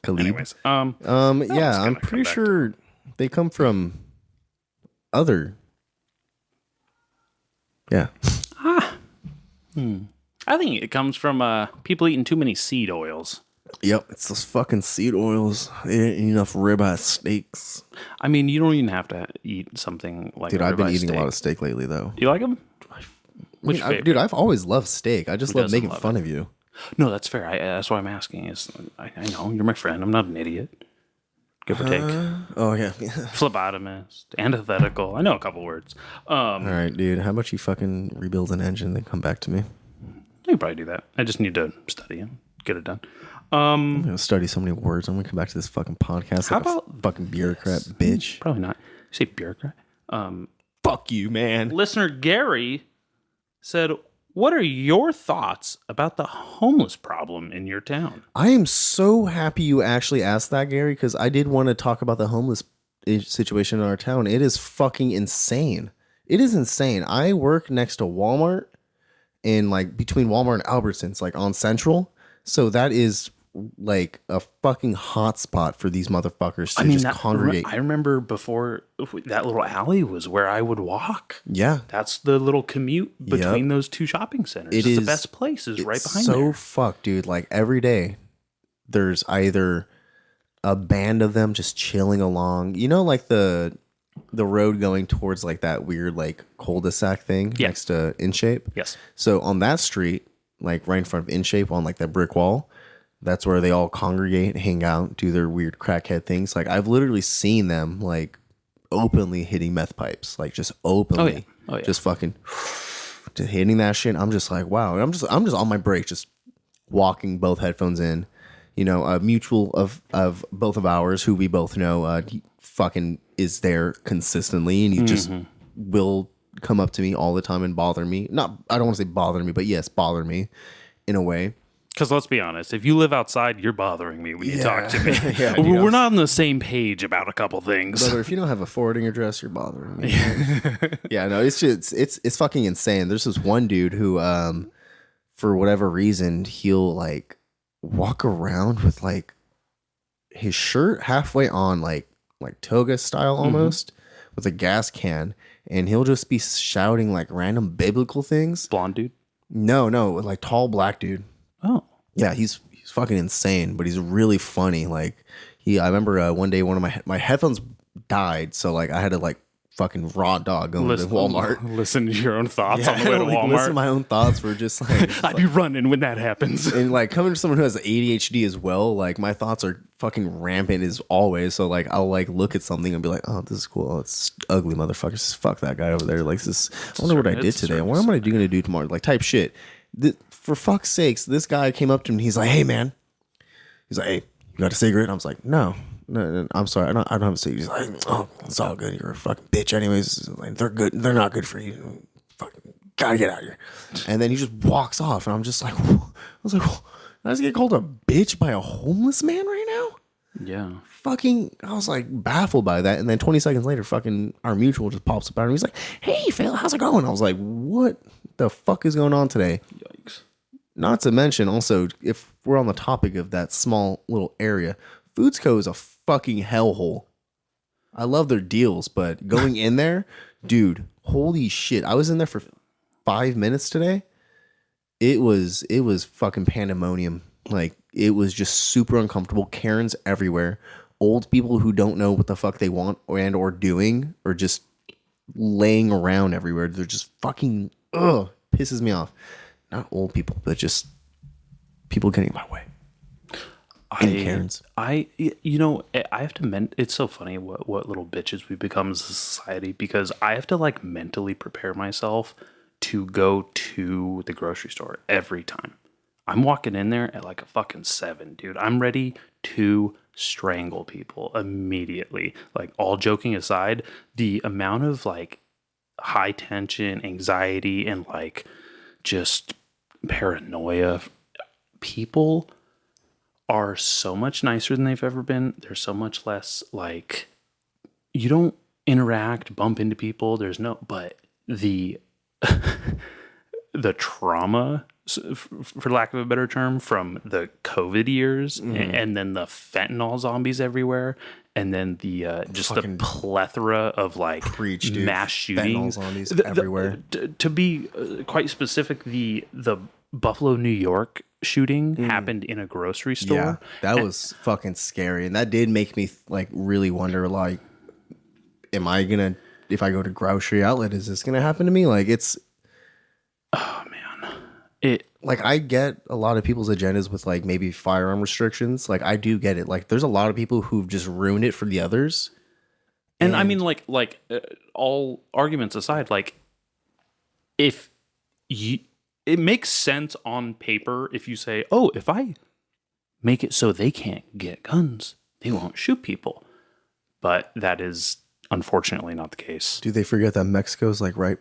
Anyways, yeah, I'm pretty sure they come from other. Yeah. I think it comes from people eating too many seed oils. Yep, it's those fucking seed oils. They ain't enough ribeye steaks. I mean, you don't even have to eat something like. Dude, I've been eating a lot of steak lately, though. You like them? Dude, I've always loved steak. I just love making fun of you. No, that's fair. That's why I'm asking. I know you're my friend. I'm not an idiot. Give or take. Oh yeah. Phlebotomist, antithetical. I know a couple words. All right, dude. How about you fucking rebuild an engine and come back to me? You can probably do that. I just need to study and get it done. I'm gonna study so many words. I'm gonna come back to this fucking podcast. How like about a fucking bureaucrat, bitch? Probably not. You say bureaucrat. Fuck you, man. Listener Gary said, what are your thoughts about the homeless problem in your town? I am so happy you actually asked that, Gary, because I did want to talk about the homeless situation in our town. It is fucking insane. It is insane. I work next to Walmart and like between Walmart and Albertsons, like on Central. So that is like a fucking hotspot for these motherfuckers to just congregate. I remember before that little alley was where I would walk. Yeah. That's the little commute between those two shopping centers. It's the best place is right behind there. So fucked, dude. Like every day there's either a band of them just chilling along. You know, like the road going towards like that weird like cul-de-sac thing next to InShape? Yes. So on that street, like right in front of InShape on like that brick wall, that's where they all congregate, hang out, do their weird crackhead things. Like I've literally seen them like openly hitting meth pipes, like just openly, just fucking just hitting that shit. I'm just like, wow. I'm just on my break, just walking, both headphones in. You know, a mutual of both of ours who we both know, he fucking is there consistently, and he just will come up to me all the time and bother me. Not, I don't want to say bother me, but yes, bother me in a way. Because let's be honest, if you live outside, you're bothering me when you talk to me. Yeah, we're not on the same page about a couple things. Brother, if you don't have a forwarding address, you're bothering me. Yeah, no, it's just it's fucking insane. There's this one dude who, for whatever reason, he'll like walk around with like his shirt halfway on, like toga style almost, with a gas can, and he'll just be shouting like random biblical things. Blonde dude? No, like tall black dude. Oh. Yeah, he's fucking insane, but he's really funny. Like I remember one day one of my headphones died, so like I had to like fucking raw dog going to Walmart. Listen to your own thoughts on the way to like, Walmart. Listen to my own thoughts were just like I'd be running when that happens. And like coming to someone who has ADHD as well, like my thoughts are fucking rampant as always. So like I'll like look at something and be like, oh, this is cool. Oh, it's ugly motherfuckers. Fuck that guy over there. Like this. I wonder what I did today. What am I going to do tomorrow? Like type shit. For fuck's sakes, this guy came up to me and he's like, hey man. He's like, hey, you got a cigarette? And I was like, no, I'm sorry. I don't have a cigarette. He's like, oh, it's all good. You're a fucking bitch anyways. Like, they're good. They're not good for you. Fucking gotta get out of here. And then he just walks off. And I'm just like, I was like, did I just get called a bitch by a homeless man right now? Yeah. Fucking, I was like baffled by that. And then 20 seconds later, fucking our mutual just pops up out and he's like, hey Phil, how's it going? I was like, what the fuck is going on today? Yikes. Not to mention also, if we're on the topic of that small little area, Foodsco is a fucking hellhole. I love their deals, but going in there, dude, holy shit. I was in there for 5 minutes today. It was fucking pandemonium. Like, it was just super uncomfortable. Karens everywhere. Old people who don't know what the fuck they want or doing, or just laying around everywhere. They're just fucking, pisses me off. Not old people, but just people getting in my way. Karens. I have to it's so funny what little bitches we become as a society, because I have to like mentally prepare myself to go to the grocery store every time. I'm walking in there at like a fucking 7, dude. I'm ready to strangle people immediately. Like, all joking aside, the amount of like high tension, anxiety, and like just paranoia, people are so much nicer than they've ever been. They're so much less like, you don't interact, bump into people. There's no, but the the trauma, for lack of a better term, from the COVID years, and then the fentanyl zombies everywhere, and then the just the plethora of like mass shootings zombies everywhere. To be quite specific, the Buffalo, New York shooting happened in a grocery store. Yeah, that was fucking scary, and that did make me like really wonder, like, am I gonna, if I go to grocery outlet, is this gonna happen to me? Like, it's, oh man, it, like, I get a lot of people's agendas with like maybe firearm restrictions. Like, I do get it. Like, there's a lot of people who've just ruined it for the others. And I mean, like all arguments aside, like, if you, it makes sense on paper if you say, oh, if I make it so they can't get guns, they won't shoot people. But that is unfortunately not the case. Do they forget that Mexico's like right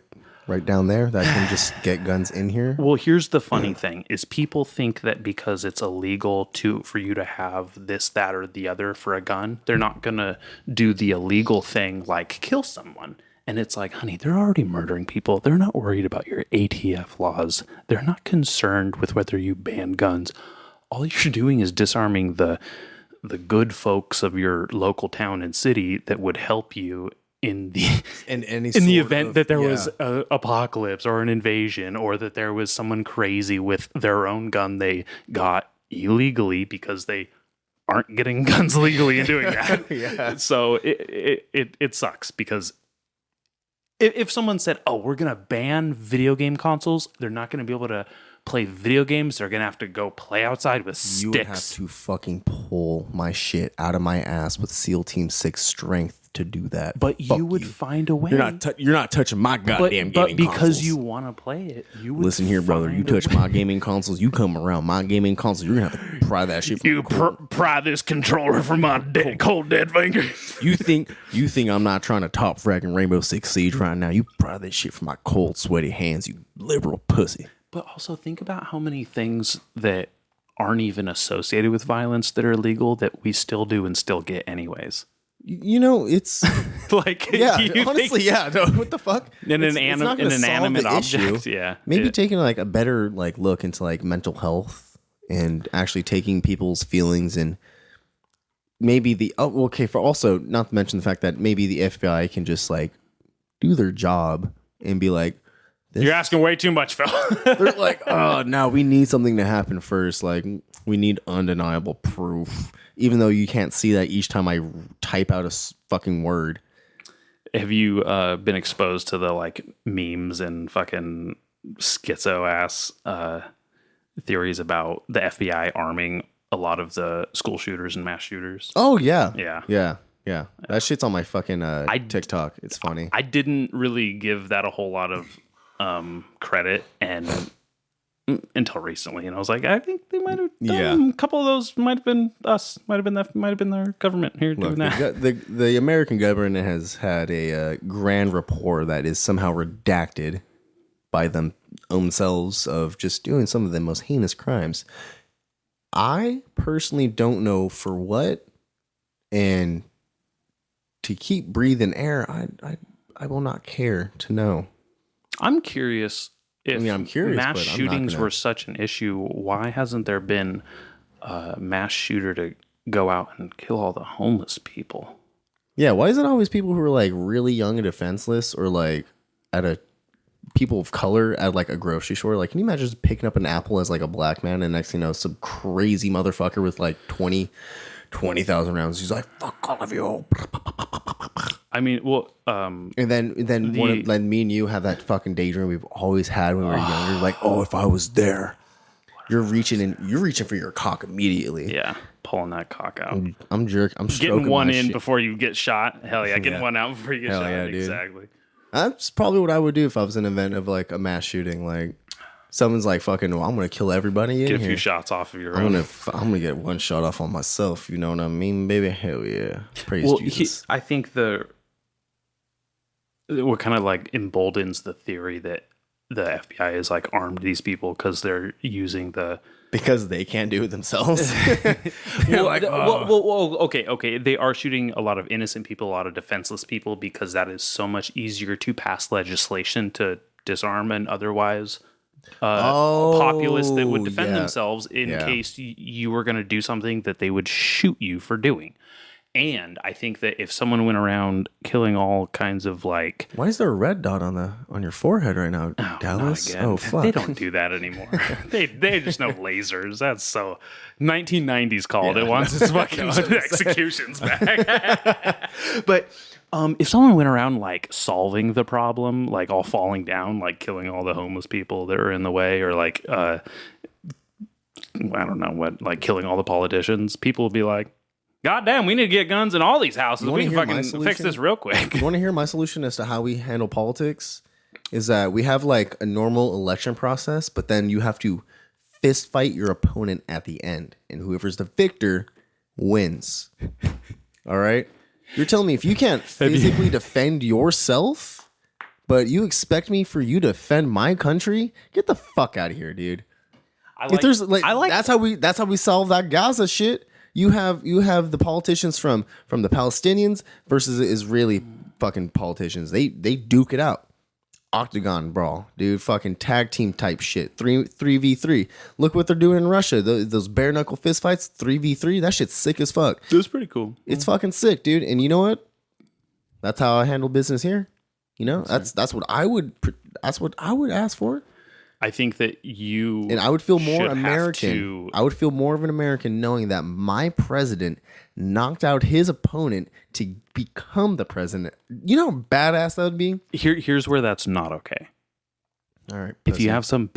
down there that can just get guns in here? Well, here's the funny thing is, people think that because it's illegal for you to have this, that, or the other for a gun, they're not gonna do the illegal thing like kill someone. And it's like, honey, they're already murdering people. They're not worried about your ATF laws. They're not concerned with whether you ban guns. all you're doing is disarming the good folks of your local town and city that would help you in the event that there was an apocalypse or an invasion, or that there was someone crazy with their own gun they got illegally because they aren't getting guns legally and doing that. So it sucks, because if someone said, "Oh, we're gonna ban video game consoles," they're not gonna be able to play video games. They're gonna have to go play outside with sticks. You would have to fucking pull my shit out of my ass with SEAL Team 6 strength to do that. But you would find a way. You're not touching my goddamn gaming consoles. But because you want to play it, you would. Listen here, brother. You touch my gaming consoles, you come around my gaming consoles, you're gonna have to pry that shit. You pry this controller from my cold dead fingers. You think I'm not trying to top frag Rainbow Six Siege right now? You pry this shit from my cold, sweaty hands, you liberal pussy. But also think about how many things that aren't even associated with violence that are illegal that we still do and still get anyways. You know, it's like, honestly, no, what the fuck? An inanimate object, yeah. Maybe taking like a better like look into like mental health and actually taking people's feelings, and maybe for also not to mention the fact that maybe the FBI can just like do their job and be like, you're asking way too much, Phil. They're like, oh, no, we need something to happen first. Like, we need undeniable proof, even though you can't see that each time I type out a fucking word. Have you been exposed to the like memes and fucking schizo ass theories about the FBI arming a lot of the school shooters and mass shooters? Oh, yeah. Yeah. Yeah. That shit's on my fucking TikTok. It's funny. I didn't really give that a whole lot of credit and until recently, and I was like, I think they might have done a couple of those. Might have been us. Might have been their government here doing that. The American government has had a grand rapport that is somehow redacted by them themselves of just doing some of the most heinous crimes. I personally don't know for what, and to keep breathing air, I will not care to know. I'm curious if mass shootings were such an issue, why hasn't there been a mass shooter to go out and kill all the homeless people? Yeah, why is it always people who are like really young and defenseless, or like people of color at like a grocery store? Like, can you imagine just picking up an apple as like a black man, and next thing you know, some crazy motherfucker with like 20,000 rounds. He's like, fuck all of you. I mean, well, and then me and you have that fucking daydream we've always had when we were younger. Like, oh, if I was there, you're reaching for your cock immediately. Yeah, pulling that cock out. I'm getting one in before you get shot. Hell yeah, getting one out before you get shot. Yeah, exactly. That's probably what I would do if I was in an event of like a mass shooting. Like, someone's like, fucking, well, I'm gonna kill everybody. Get a few shots off of your own. I'm gonna get one shot off on myself. You know what I mean, baby? Hell yeah! Praise Jesus. I think what kind of like emboldens the theory that the FBI is like armed these people because they're using because they can't do it themselves. Okay. They are shooting a lot of innocent people, a lot of defenseless people, because that is so much easier to pass legislation to disarm and otherwise populace that would defend themselves in case you were going to do something that they would shoot you for doing. And I think that if someone went around killing all kinds of like, why is there a red dot on your forehead right now, Dallas? Oh fuck, they don't do that anymore. they just know lasers. That's so 1990s called it once its fucking executions back. But if someone went around like solving the problem, like all falling down, like killing all the homeless people that are in the way, or like I don't know what, like killing all the politicians, people would be like, God damn, we need to get guns in all these houses. We can fucking fix this real quick. You want to hear my solution as to how we handle politics? Is that we have like a normal election process, but then you have to fist fight your opponent at the end, and whoever's the victor wins. All right? You're telling me if you can't physically defend yourself, but you expect me for you to defend my country? Get the fuck out of here, dude. That's how we solve that Gaza shit. You have the politicians from the Palestinians versus the Israeli fucking politicians. They duke it out. octagon brawl, dude. Fucking tag team type shit. 3v3. Look what they're doing in Russia. Those bare knuckle fist fights. 3v3. That shit's sick as fuck. It was pretty cool. It's fucking sick, dude. And you know what? That's how I handle business here. You know, that's what I would ask for. I think that and I would feel more American. I would feel more of an American knowing that my president knocked out his opponent to become the president. You know how badass that would be? Here's where that's not okay. All right. If you have some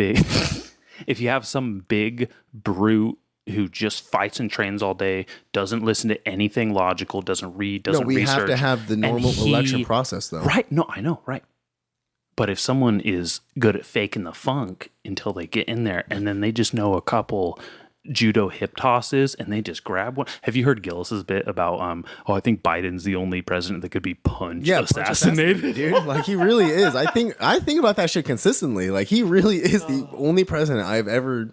big brute who just fights and trains all day, doesn't listen to anything logical, doesn't read, doesn't research. No, we have to have the normal election process, though. Right. No, I know. Right. But if someone is good at faking the funk until they get in there and then they just know a couple judo hip tosses and they just grab one. Have you heard Gillis's bit about, I think Biden's the only president that could be assassinated? Dude. Like, he really is. I think about that shit consistently. Like, he really is the only president I've ever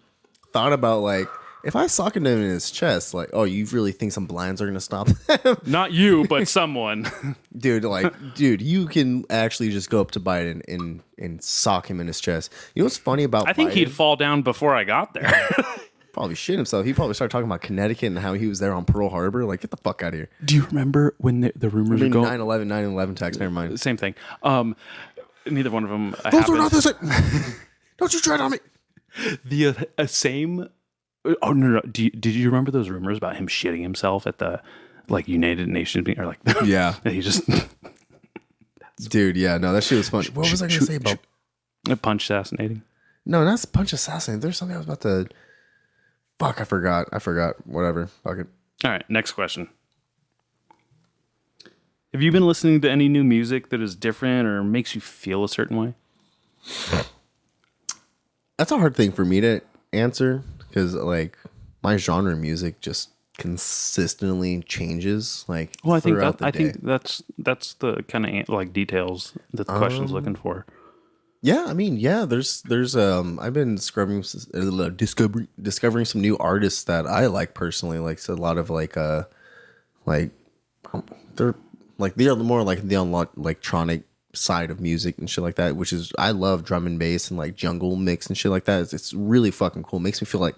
thought about, like, if I socked him in his chest, like, oh, you really think some blinds are going to stop him? Not you, but someone. Dude, you can actually just go up to Biden and sock him in his chest. You know what's funny about I think Biden? He'd fall down before I got there. Probably shit himself. He probably started talking about Connecticut and how he was there on Pearl Harbor. Like, get the fuck out of here. Do you remember when the rumors were going? 9/11 tax, never mind. Same thing. Neither one of them Those are not the same. Don't you tread on me. The same... Oh no! Did you remember those rumors about him shitting himself at the United Nations meeting, or like yeah? He just dude, yeah, no, that shit was fun. What was I gonna say about punch assassinating? No, not punch assassinating. There's something I was about to. Fuck, I forgot. Whatever. Fuck it. All right, next question. Have you been listening to any new music that is different or makes you feel a certain way? That's a hard thing for me to answer. Because, like, my genre of music just consistently changes. Like, well, I think that's the kind of details that the question's looking for. Yeah, I mean, yeah. There's I've been discovering some new artists that I like personally. Like, so a lot of they're more like the electronic side of music and shit like that, which is I love drum and bass and like jungle mix and shit like that. It's really fucking cool. It makes me feel like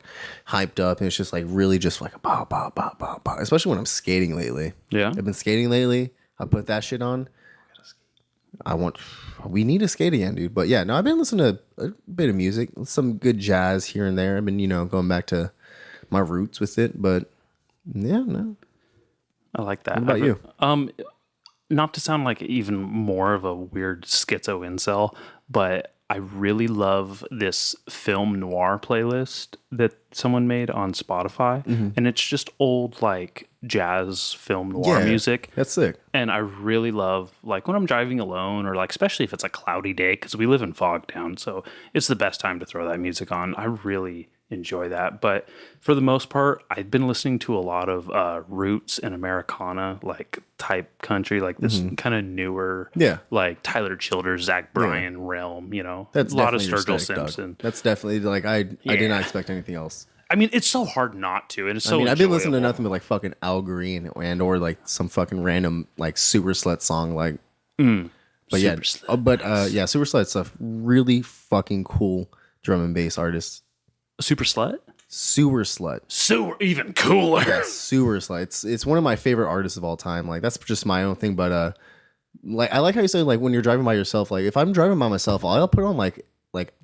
hyped up, and it's just like really just like a bow, bow, bow, bow, bow. Especially when I'm skating lately. Yeah, I've been skating lately. I put that shit on. We need to skate again, dude. But yeah, no, I've been listening to a bit of music, some good jazz here and there. I've been, going back to my roots with it, but yeah, no. I like that. What about you? Not to sound like even more of a weird schizo incel, but I really love this film noir playlist that someone made on Spotify. Mm-hmm. And it's just old, like, jazz film noir music. That's sick. And I really love, like, when I'm driving alone or, like, especially if it's a cloudy day, because we live in Fogtown, so it's the best time to throw that music on. I really enjoy that. But for the most part, I've been listening to a lot of roots and Americana, like, type country, like this kind of newer, like Tyler Childers, Zach Bryan realm, That's a lot of Sturgill Simpson. That's definitely like I did not expect anything else. I mean, it's so hard not to, and it's so. I've been listening to nothing but like fucking Al Green or like some fucking random like Super Slut song, like. But Super Slut's a really fucking cool drum and bass artist. Super Slut. Sewer Slut. Sewer, even cooler. Yeah, Sewer Slut. It's one of my favorite artists of all time. Like, that's just my own thing. But like, I like how you say, like, when you're driving by yourself. Like, if I'm driving by myself, I'll put on like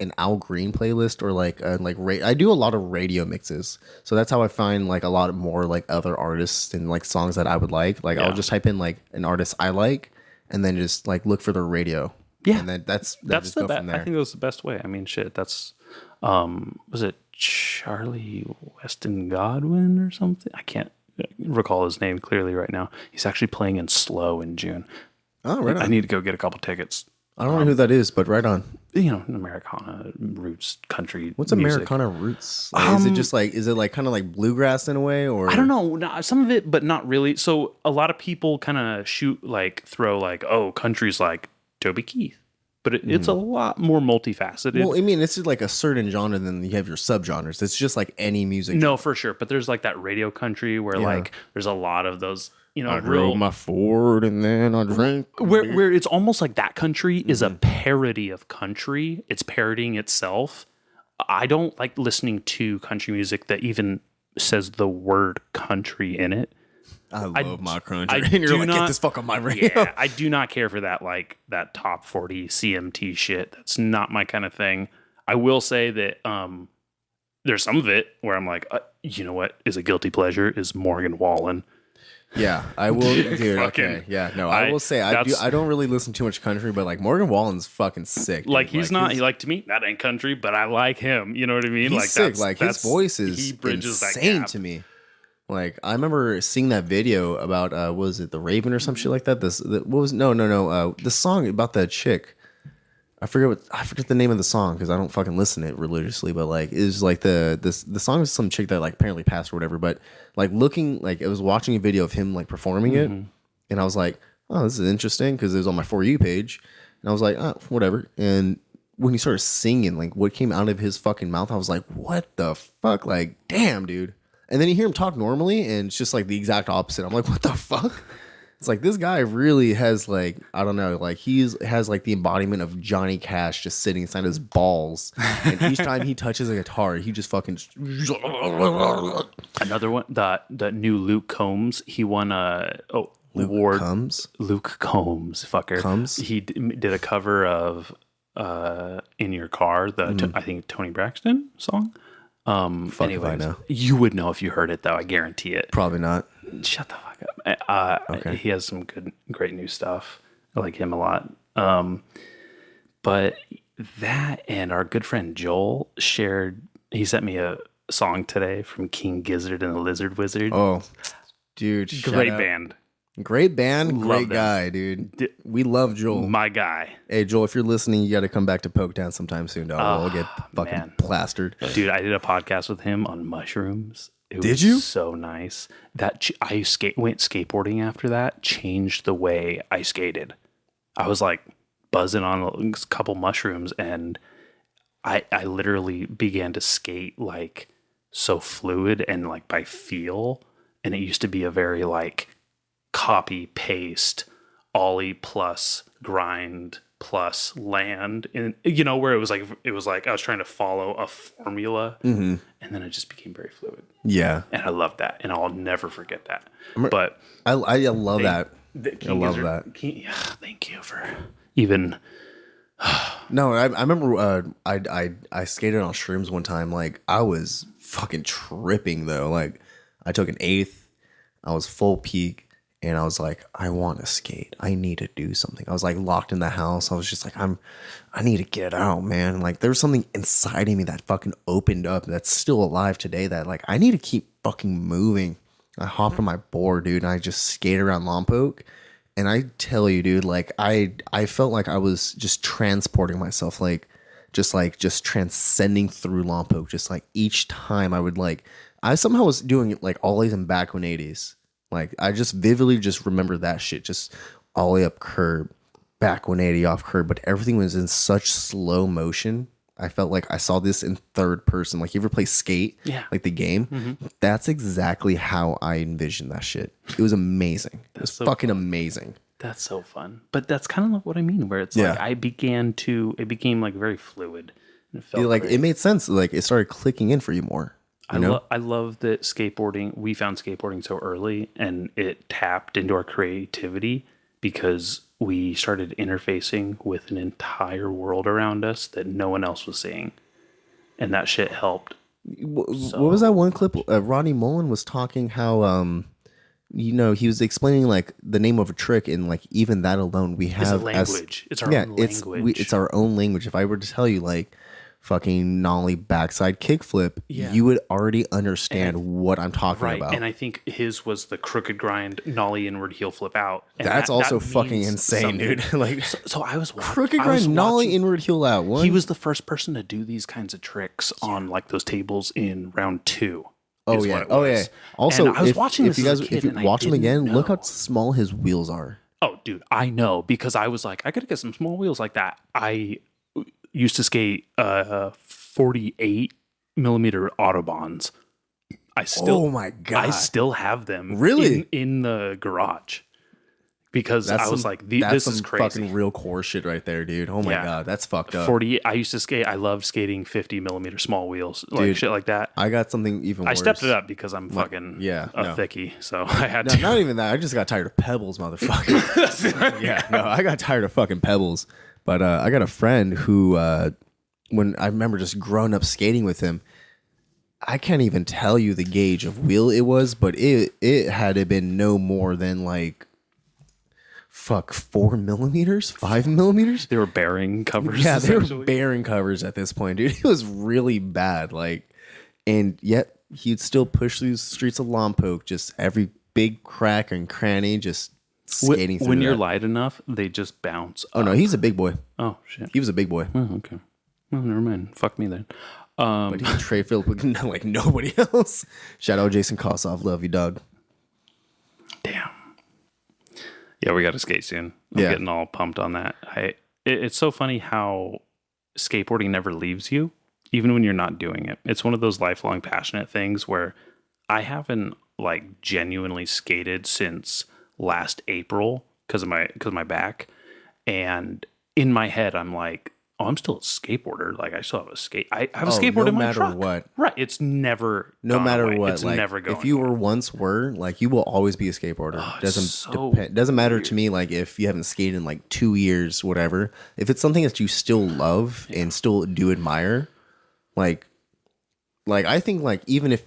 an Al Green playlist or I do a lot of radio mixes. So that's how I find like a lot more like other artists and like songs that I would like. Like, I'll just type in like an artist I like and then just like look for their radio. Yeah, and then that's the best. I think that was the best way. I mean, shit. That's was it Charlie Weston Godwin or something? I can't recall his name clearly right now. He's actually playing in Slow in June. Oh, right on. I need to go get a couple tickets. I don't know who that is, but right on. Americana roots country. What's music. Americana roots? Like, is it kind of like bluegrass in a way, or I don't know, some of it, but not really. So a lot of people kind of throw like, oh, country's like Toby Keith. but it's a lot more multifaceted. Well, I mean, it's just like a certain genre, then you have your subgenres. It's just like any music. No, for sure. But there's like that radio country where like there's a lot of those, you know, I drove my Ford and then I drank. Where it's almost like that country is a parody of country. It's parodying itself. I don't like listening to country music that even says the word country in it. I love my country. And you're like, get this fuck on my radio. Yeah, I do not care for that, like that top 40 CMT shit. That's not my kind of thing. I will say that there's some of it where I'm like, you know what is a guilty pleasure is Morgan Wallen. Yeah, I will, dude. Okay, yeah, no, I will say I don't really listen too much country, but like Morgan Wallen's fucking sick. Dude. Like he's not. He like to me that ain't country, but I like him. You know what I mean? He's like sick. Like his voice is insane to me. Like I remember seeing that video about what was it, The Raven or some shit like that? The song about that chick. I forget the name of the song because I don't fucking listen to it religiously, but like it was like the song is some chick that like apparently passed or whatever, but like looking like I was watching a video of him like performing it, and I was like, oh, this is interesting because it was on my For You page, and I was like, oh, whatever. And when he started singing, like what came out of his fucking mouth, I was like, what the fuck? Like, damn, dude. And then you hear him talk normally, and it's just like the exact opposite. I'm like, what the fuck? It's like this guy really has like, I don't know, like has like the embodiment of Johnny Cash just sitting inside his balls. And each time he touches a guitar, he just fucking. Another one, the new Luke Combs. He won a award. Luke Combs, fucker. Combs? He did a cover of "In Your Car," I think Tony Braxton song. Fuck if I know. You would know if you heard it, though. I guarantee it. Probably not. Shut the fuck up. Okay. He has some great new stuff. I like him a lot. But that and our good friend Joel he sent me a song today from King Gizzard and the Lizard Wizard. Oh, dude. Great band. Great band. Great guy, dude. We love Joel. My guy. Hey, Joel, if you're listening, you got to come back to Poke Town sometime soon, dog. We'll get fucking plastered. Dude, I did a podcast with him on mushrooms. Did you? So nice. That I went skateboarding after that, changed the way I skated. I was like buzzing on a couple mushrooms, and I literally began to skate like so fluid and like by feel. And it used to be a very like copy paste, ollie plus grind plus land, and you know where it was like I was trying to follow a formula, and then it just became very fluid. Yeah, and I love that, and I'll never forget that. But I love that. I love that. Thank you for even. No, I remember I skated on shrooms one time. Like I was fucking tripping though. Like I took an eighth. I was full peak. And I was like, I want to skate. I need to do something. I was like locked in the house. I was just like, I need to get out, man. Like there was something inside of me that fucking opened up that's still alive today that like, I need to keep fucking moving. I hopped on my board, dude, and I just skated around Lompoc. And I tell you, dude, like I felt like I was just transporting myself, just transcending through Lompoc. Just like each time I would like, I somehow was doing like ollies and back 180s. Like I just vividly just remember that shit, just ollie up curb, back 180 off curb, but everything was in such slow motion. I felt like I saw this in third person. Like you ever play Skate? Yeah. Like the game? That's exactly how I envisioned that shit. It was amazing. It was so fucking amazing. That's so fun. But that's kind of like what I mean, where it's like it became like very fluid. And it felt like it made sense. Like it started clicking in for you more. I love that we found skateboarding so early, and it tapped into our creativity because we started interfacing with an entire world around us that no one else was seeing. And that shit helped. What was that one clip? Ronnie Mullen was talking how, he was explaining like the name of a trick, and like even that alone, we have language. It's our own language. It's our own language. If I were to tell you like, fucking nollie backside kickflip, you would already understand what I'm talking about. And I think his was the crooked grind, nollie inward, heel flip out. And that's also fucking insane, something. Dude. Like, so I was watching crooked grind, nollie inward, heel out. What? He was the first person to do these kinds of tricks on like those tables in round 2. Oh yeah. Also, and I was watching this if you watch him again, look how small his wheels are. Oh, dude, I know, because I was like, I gotta get some small wheels like that. I used to skate 48 millimeter Autobahns. Oh my God. I still have them Really? in the garage. Because I was like, this is crazy. Fucking real core shit right there, dude. Oh my God, that's fucked up. 48. I used to skate. I loved skating 50 millimeter small wheels, like Dude, shit like that. I got something even worse. I stepped it up because I'm fucking thickie, so I had to. Not even that. I just got tired of pebbles, motherfucker. I got tired of fucking pebbles. But I got a friend who, when I remember just growing up skating with him, I can't even tell you the gauge of wheel it was, but it had been no more than like 4 millimeters, 5 millimeters. They were bearing covers. Yeah, they were bearing covers at this point, dude. It was really bad. Like, and yet he'd still push through the streets of Lompoc, just every big crack and cranny, just skating through. When you're light enough, they just bounce. Oh no, he's a big boy. Oh shit, he was a big boy. Oh, okay. Well, never mind. Fuck me then. But he trade filled with like nobody else. Shout out Jason Kossoff. Love you, dog. Damn. Yeah, we got to skate soon. I'm getting all pumped on that. It's so funny how skateboarding never leaves you, even when you're not doing it. It's one of those lifelong passionate things where I haven't like genuinely skated since last April because of my back, and in my head I'm like, oh, I'm still a skateboarder. Like I still have a skate. I have a skateboard in my truck. No matter what. Right. It's never no matter away. what. It's like, never going. If you were once were, like, you will always be a skateboarder. Doesn't matter to me. Like if you haven't skated in like 2 years, whatever. If it's something that you still love and still do admire, like I think like even if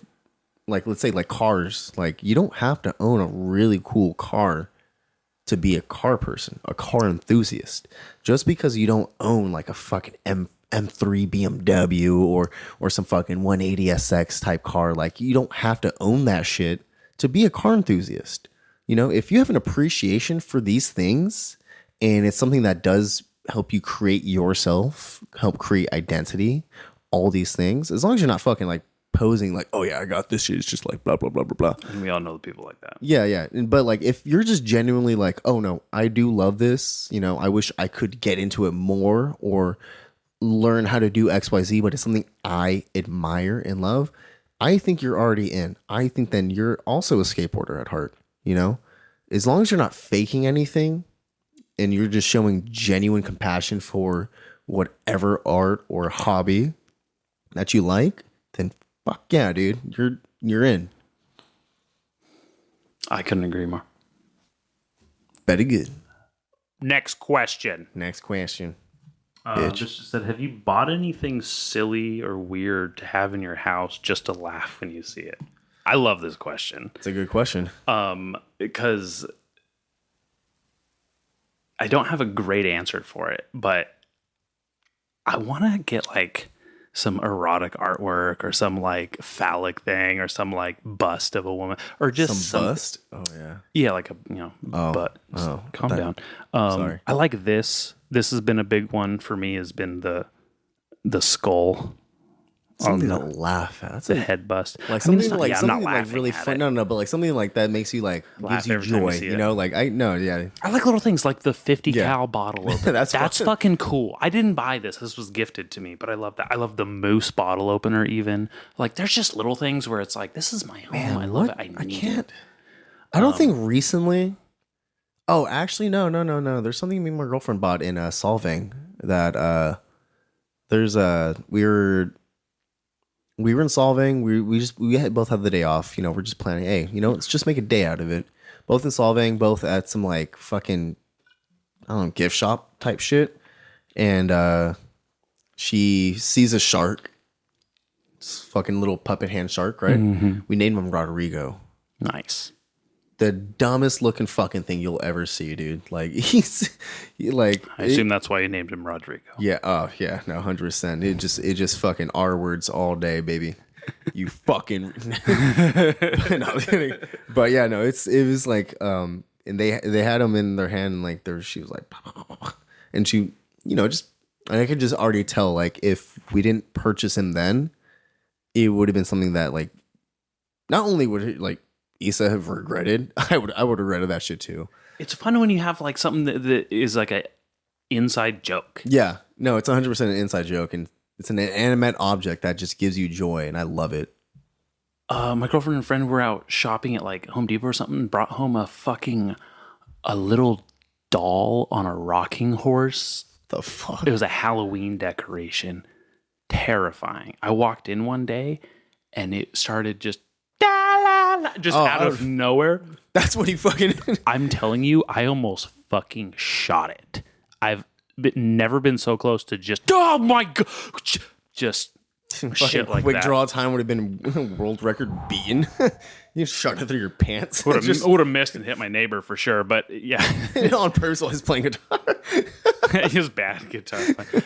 like let's say like cars, like you don't have to own a really cool car to be a car person, a car enthusiast. Just because you don't own like a fucking M3 BMW or some fucking 180 SX type car, like you don't have to own that shit to be a car enthusiast. You know, if you have an appreciation for these things and it's something that does help you create yourself, help create identity, all these things, as long as you're not fucking like posing like, oh yeah, I got this shit, it's just like blah blah blah blah blah. And we all know the people like that. Yeah. But like if you're just genuinely like, oh no, I do love this, you know, I wish I could get into it more or learn how to do XYZ, but it's something I admire and love, I think you're already in. I think then you're also a skateboarder at heart, you know? As long as you're not faking anything and you're just showing genuine compassion for whatever art or hobby that you like, then fuck yeah, dude. You're in. I couldn't agree more. Very good. Next question. Just said, have you bought anything silly or weird to have in your house just to laugh when you see it? I love this question. It's a good question. Because I don't have a great answer for it, but I want to get like some erotic artwork or some like phallic thing or some like bust of a woman or just some bust. Oh yeah. Yeah. Like a, butt. Oh, calm down. Sorry. I like this. This has been a big one for me, has been the skull. Something to laugh at. That's the head bust. Like something like really fun. No, but like something like that makes you like gives you joy. You know, like I like little things like the 50 cal bottle opener. That's fucking cool. I didn't buy this. This was gifted to me, but I love that. I love the moose bottle opener. Even like there's just little things where it's like, this is my home. Man, I love it. I can't. I don't think recently. Oh, actually, no. There's something me and my girlfriend bought in Solvang that we were in Solvang. We both had the day off. You know, we're just planning. Hey, you know, let's just make a day out of it. Both in Solvang, both at some like fucking, I don't know, gift shop type shit. And she sees a shark. It's fucking little puppet hand shark, right? Mm-hmm. We named him Rodrigo. Nice. The dumbest looking fucking thing you'll ever see, dude. Like he's like. I assume that's why you named him Rodrigo. Yeah. Oh yeah. No, 100%. It just fucking R words all day, baby. You fucking. No, but yeah, no. It was like and they had him in their hand and like she was like, and she, you know, just, and I could just already tell like if we didn't purchase him then, it would have been something that like, not only would it like. Issa have regretted, I would have regretted that shit too. It's fun when you have like something that is like a inside joke. Yeah, no, it's 100% an inside joke, and it's an inanimate object that just gives you joy, and I love it. My girlfriend and friend were out shopping at like Home Depot or something, and brought home a little doll on a rocking horse. The fuck? It was a Halloween decoration. Terrifying. I walked in one day and it started just out of nowhere. That's what he fucking... I'm telling you, I almost fucking shot it. I've never been so close to just, oh my God, just shit like quick that. draw time would have been world record beaten. You shot it through your pants. Would have missed and hit my neighbor for sure, but yeah. On purpose while he's playing guitar. He was bad at guitar.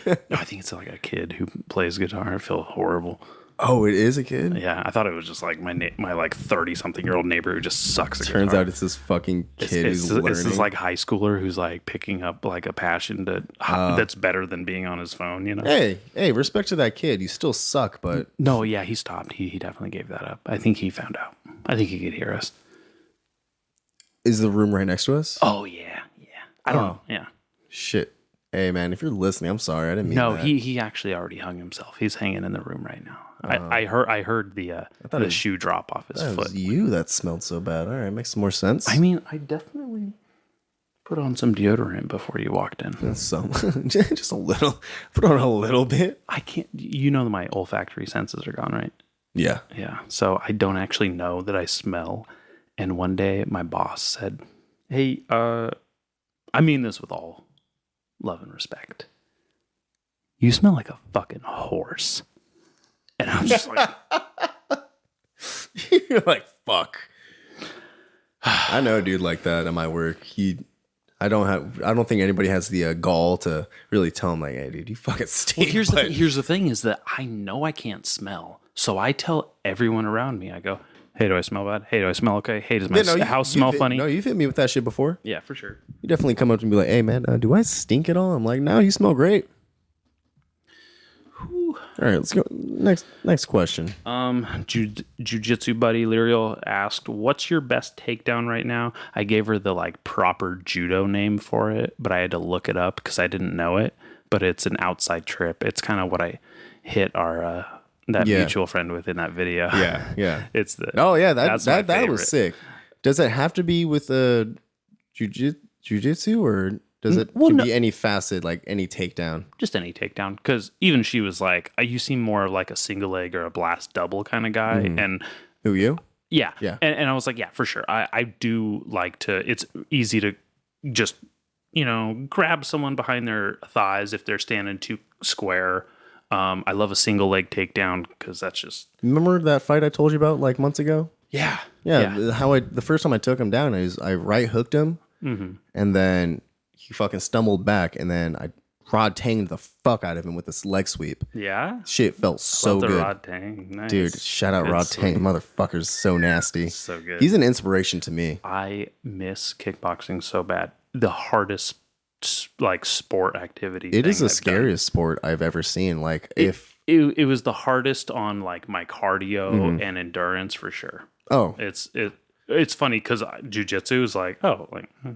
No, I think it's like a kid who plays guitar. I feel horrible. Oh, it is a kid? Yeah, I thought it was just like my like 30-something-year-old neighbor who just sucks at guitar. Turns out it's this fucking kid who's learning. It's this like high schooler who's like picking up like a passion that's better than being on his phone, you know? Hey, respect to that kid. You still suck, but... No, yeah, he stopped. He definitely gave that up. I think he found out. I think he could hear us. Is the room right next to us? Oh, yeah. I don't know. Yeah. Shit. Hey, man, if you're listening, I'm sorry. I didn't mean No, that. he actually already hung himself. He's hanging in the room right now. I heard the shoe drop off his That foot. was you that smelled so bad. All right, makes some more sense. I mean, I definitely put on some deodorant before you walked in. Just a little. Put on a little bit. I can't. You know that my olfactory senses are gone, right? Yeah. Yeah. So I don't actually know that I smell. And one day my boss said, "Hey, I mean this with all love and respect. You smell like a fucking horse." And I'm just like, You're like, fuck. I know a dude like that at my work. I don't think anybody has the gall to really tell him like, hey, dude, you fucking stink. Well, here's the thing is that I know I can't smell. So I tell everyone around me, I go, hey, do I smell bad? Hey, do I smell okay? Hey, does my house smell funny? No, you've hit me with that shit before. Yeah, for sure. You definitely come up to me like, hey, man, do I stink at all? I'm like, no, you smell great. Whew. All right, let's go. Next question. Jiu-Jitsu buddy Lyriel asked, what's your best takedown right now? I gave her the like proper judo name for it, but I had to look it up because I didn't know it. But it's an outside trip. It's kind of what I hit our mutual friend with in that video. Yeah. It's the that was sick. Does it have to be with jiu-jitsu or does it be any facet, like any takedown? Just any takedown. Because even she was like, you seem more like a single leg or a blast double kind of guy. Mm-hmm. And who, you? Yeah. And I was like, yeah, for sure. I do like to, it's easy to just, grab someone behind their thighs if they're standing too square. I love a single leg takedown because that's just... Remember that fight I told you about like months ago? Yeah. The first time I took him down, I right hooked him, and then he fucking stumbled back, and then I Rod Tanged the fuck out of him with this leg sweep. Yeah? Shit felt so good. Rod Tang. Nice. Dude, shout out Rod Tang. Motherfucker's so nasty. So good. He's an inspiration to me. I miss kickboxing so bad. The hardest like sport activity. It is the scariest sport I've ever seen. Like it was the hardest on like my cardio and endurance for sure. Oh, it's funny because jiu-jitsu is like, I'm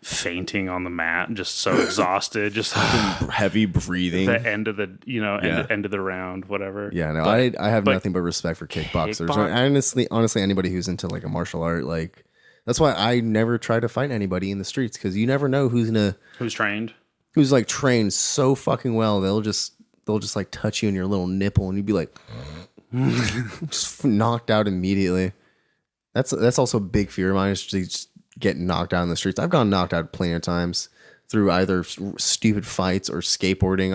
fainting on the mat, just so exhausted, just heavy breathing. The end of the end of the round, whatever. Yeah, no, I have nothing but respect for kickboxers. Honestly, anybody who's into like a martial art, like. That's why I never try to fight anybody in the streets because you never know who's like trained so fucking well. They'll just like touch you in your little nipple and you'd be like just knocked out immediately. That's also a big fear of mine is just getting knocked out in the streets. I've gotten knocked out plenty of times through either stupid fights or skateboarding.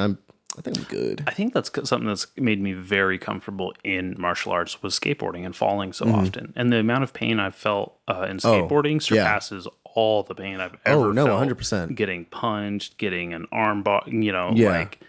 I think I'm good. I think that's something that's made me very comfortable in martial arts was skateboarding and falling so often. And the amount of pain I've felt in skateboarding surpasses all the pain I've ever felt. 100%. Getting punched, getting an arm bar, like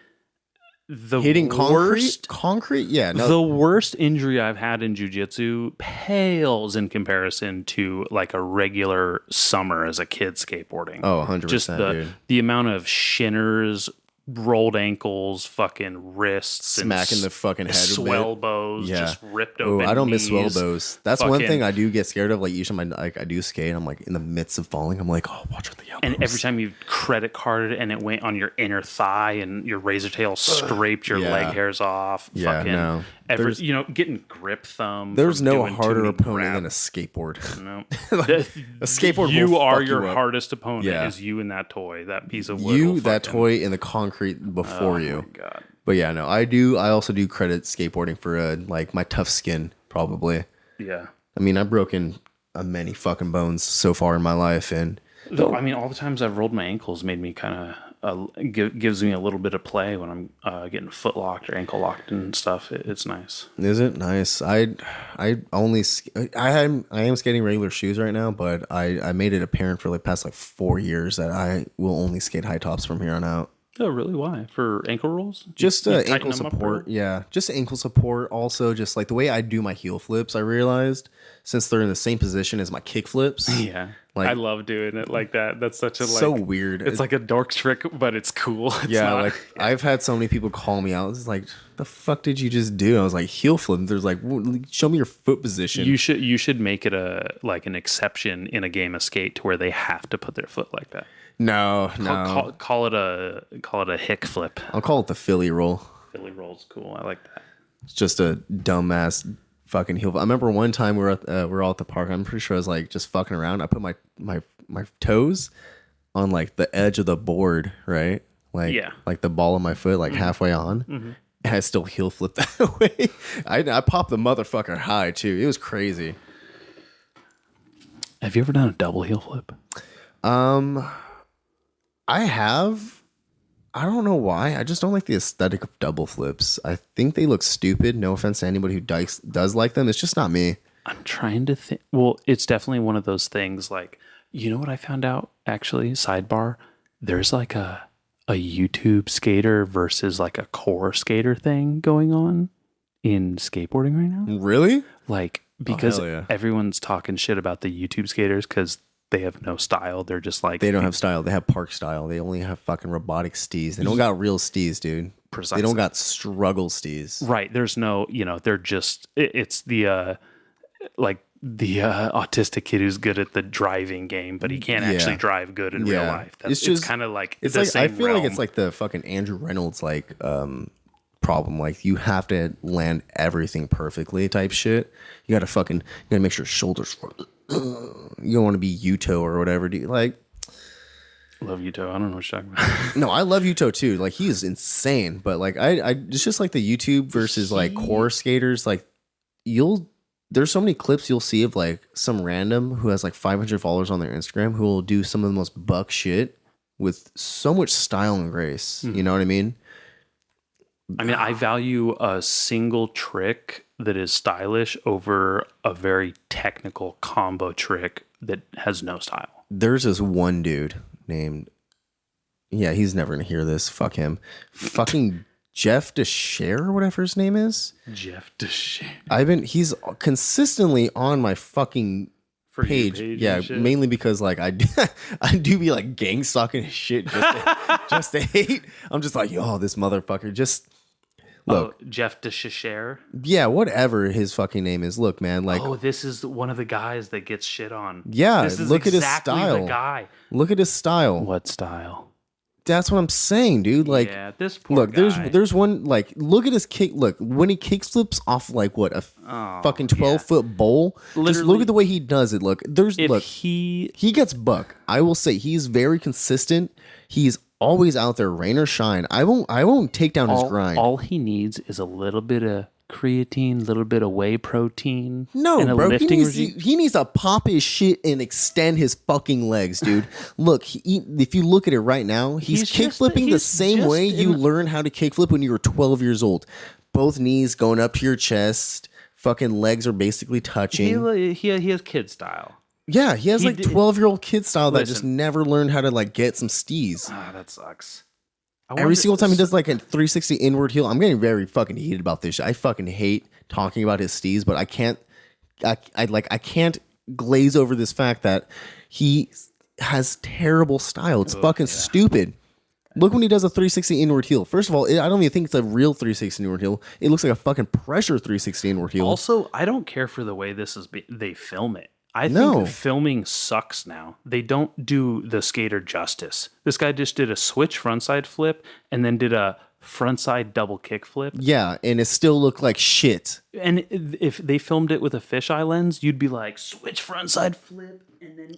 the hitting worst concrete. Yeah, no. The worst injury I've had in jiu-jitsu pales in comparison to like a regular summer as a kid skateboarding. Oh, 100%. Just the amount of shinners, rolled ankles, fucking wrists, smacking the fucking head, swell bows, just ripped open. I don't miss swell knees. bows. That's one thing I do get scared of. Like each time I do skate, I'm like in the midst of falling. I'm like, oh, watch out the elbows. And every time you credit carded and it went on your inner thigh and your razor tail scraped your leg hairs off. Yeah, no. Getting grip thumb. There's no harder opponent than a skateboard. No, a skateboard. You are your hardest opponent. Is you and that toy, that piece of wood. That toy in the concrete before you. Oh my God. But yeah, no, I also do credit skateboarding for like my tough skin, probably. Yeah. I mean, I've broken many fucking bones so far in my life, and I mean, all the times I've rolled my ankles made me kind of gives me a little bit of play when I'm getting foot locked or ankle locked and stuff. It's nice. Is it nice? I am skating regular shoes right now, but I made it apparent for like past like 4 years that I will only skate high tops from here on out. Oh, really? Why? For ankle rolls? Just ankle support. Yeah, just ankle support. Also, just like the way I do my heel flips, I realized since they're in the same position as my kick flips. Yeah. Like, I love doing it like that. That's such a so weird. It's like a dork trick, but it's cool. Like I've had so many people call me out. It's like, the fuck did you just do? I was like, heel flip. There's like, show me your foot position. You should make it an exception in a game of skate to where they have to put their foot like that. No. Call it a hick flip. I'll call it the Philly roll. Philly roll's cool. I like that. It's just a dumbass fucking heel. I remember one time we were all at the park. I'm pretty sure I was like just fucking around. I put my toes on like the edge of the board, right? Like the ball of my foot, like halfway on. Mm-hmm. And I still heel flipped that way. I popped the motherfucker high too. It was crazy. Have you ever done a double heel flip? I have. I don't know why. I just don't like the aesthetic of double flips. I think they look stupid. No offense to anybody who does like them. It's just not me. I'm trying to think. Well, it's definitely one of those things like, you know what I found out actually? Sidebar. There's like a YouTube skater versus like a core skater thing going on in skateboarding right now. Really? Like, because everyone's talking shit about the YouTube skaters because they have no style. They're just like... They don't have style. They have park style. They only have fucking robotic steez. They don't got real steez, dude. Precisely. They don't got struggle steez. Right. There's no, they're just... It's the... the autistic kid who's good at the driving game, but he can't actually drive good in real life. It's kind of like it's like I feel like it's like the fucking Andrew Reynolds problem. Like you have to land everything perfectly type shit. You gotta make sure shoulders. You don't want to be Yuto or whatever. Do you like? Love Yuto. I don't know what you're talking about. No, I love Yuto too. Like he is insane. But like it's just like the YouTube versus like core skaters. Like there's so many clips you'll see of like some random who has like 500 followers on their Instagram who will do some of the most buck shit with so much style and grace. You know what I mean? I value a single trick that is stylish over a very technical combo trick that has no style. There's this one dude named, he's never gonna hear this. Fuck him. Fucking Jeff Descher or whatever his name is. Jeff Descher. He's consistently on my fucking page. Yeah, mainly because like I do be like gang stalking his shit just to hate. I'm just like, yo, this motherfucker. Just look, Jeff Descher. Yeah, whatever his fucking name is. Look, man, like, this is one of the guys that gets shit on. Yeah, this is look exactly at his style. The guy. Look at his style. What style? That's what I'm saying, dude. Like, this poor guy. There's one, like, look at his kick. Look, when he kick flips off like what, a fucking 12-foot bowl. Literally, just look at the way he does it. Look, he gets buck. I will say he's very consistent. He's always out there, rain or shine. I won't take down his grind. All he needs is a little bit of creatine, a little bit of whey protein. No, bro. He needs to pop his shit and extend his fucking legs, dude. Look, if you look at it right now, he's kickflipping the same way you learn how to kickflip when you were 12 years old. Both knees going up to your chest. Fucking legs are basically touching. He has kid style. Yeah, he has 12-year-old kid style that just never learned how to like get some steez. That sucks. Every single time he does like a 360 inward heel, I'm getting very fucking heated about this shit. I fucking hate talking about his steez, but I can't glaze over this fact that he has terrible style. It's fucking stupid. Look when he does a 360 inward heel. First of all, I don't even think it's a real 360 inward heel. It looks like a fucking pressure 360 inward heel. Also, I don't care for the way they film it. I think filming sucks now. They don't do the skater justice. This guy just did a switch frontside flip and then did a frontside double kick flip. Yeah, and it still looked like shit. And if they filmed it with a fisheye lens, you'd be like, switch frontside flip and then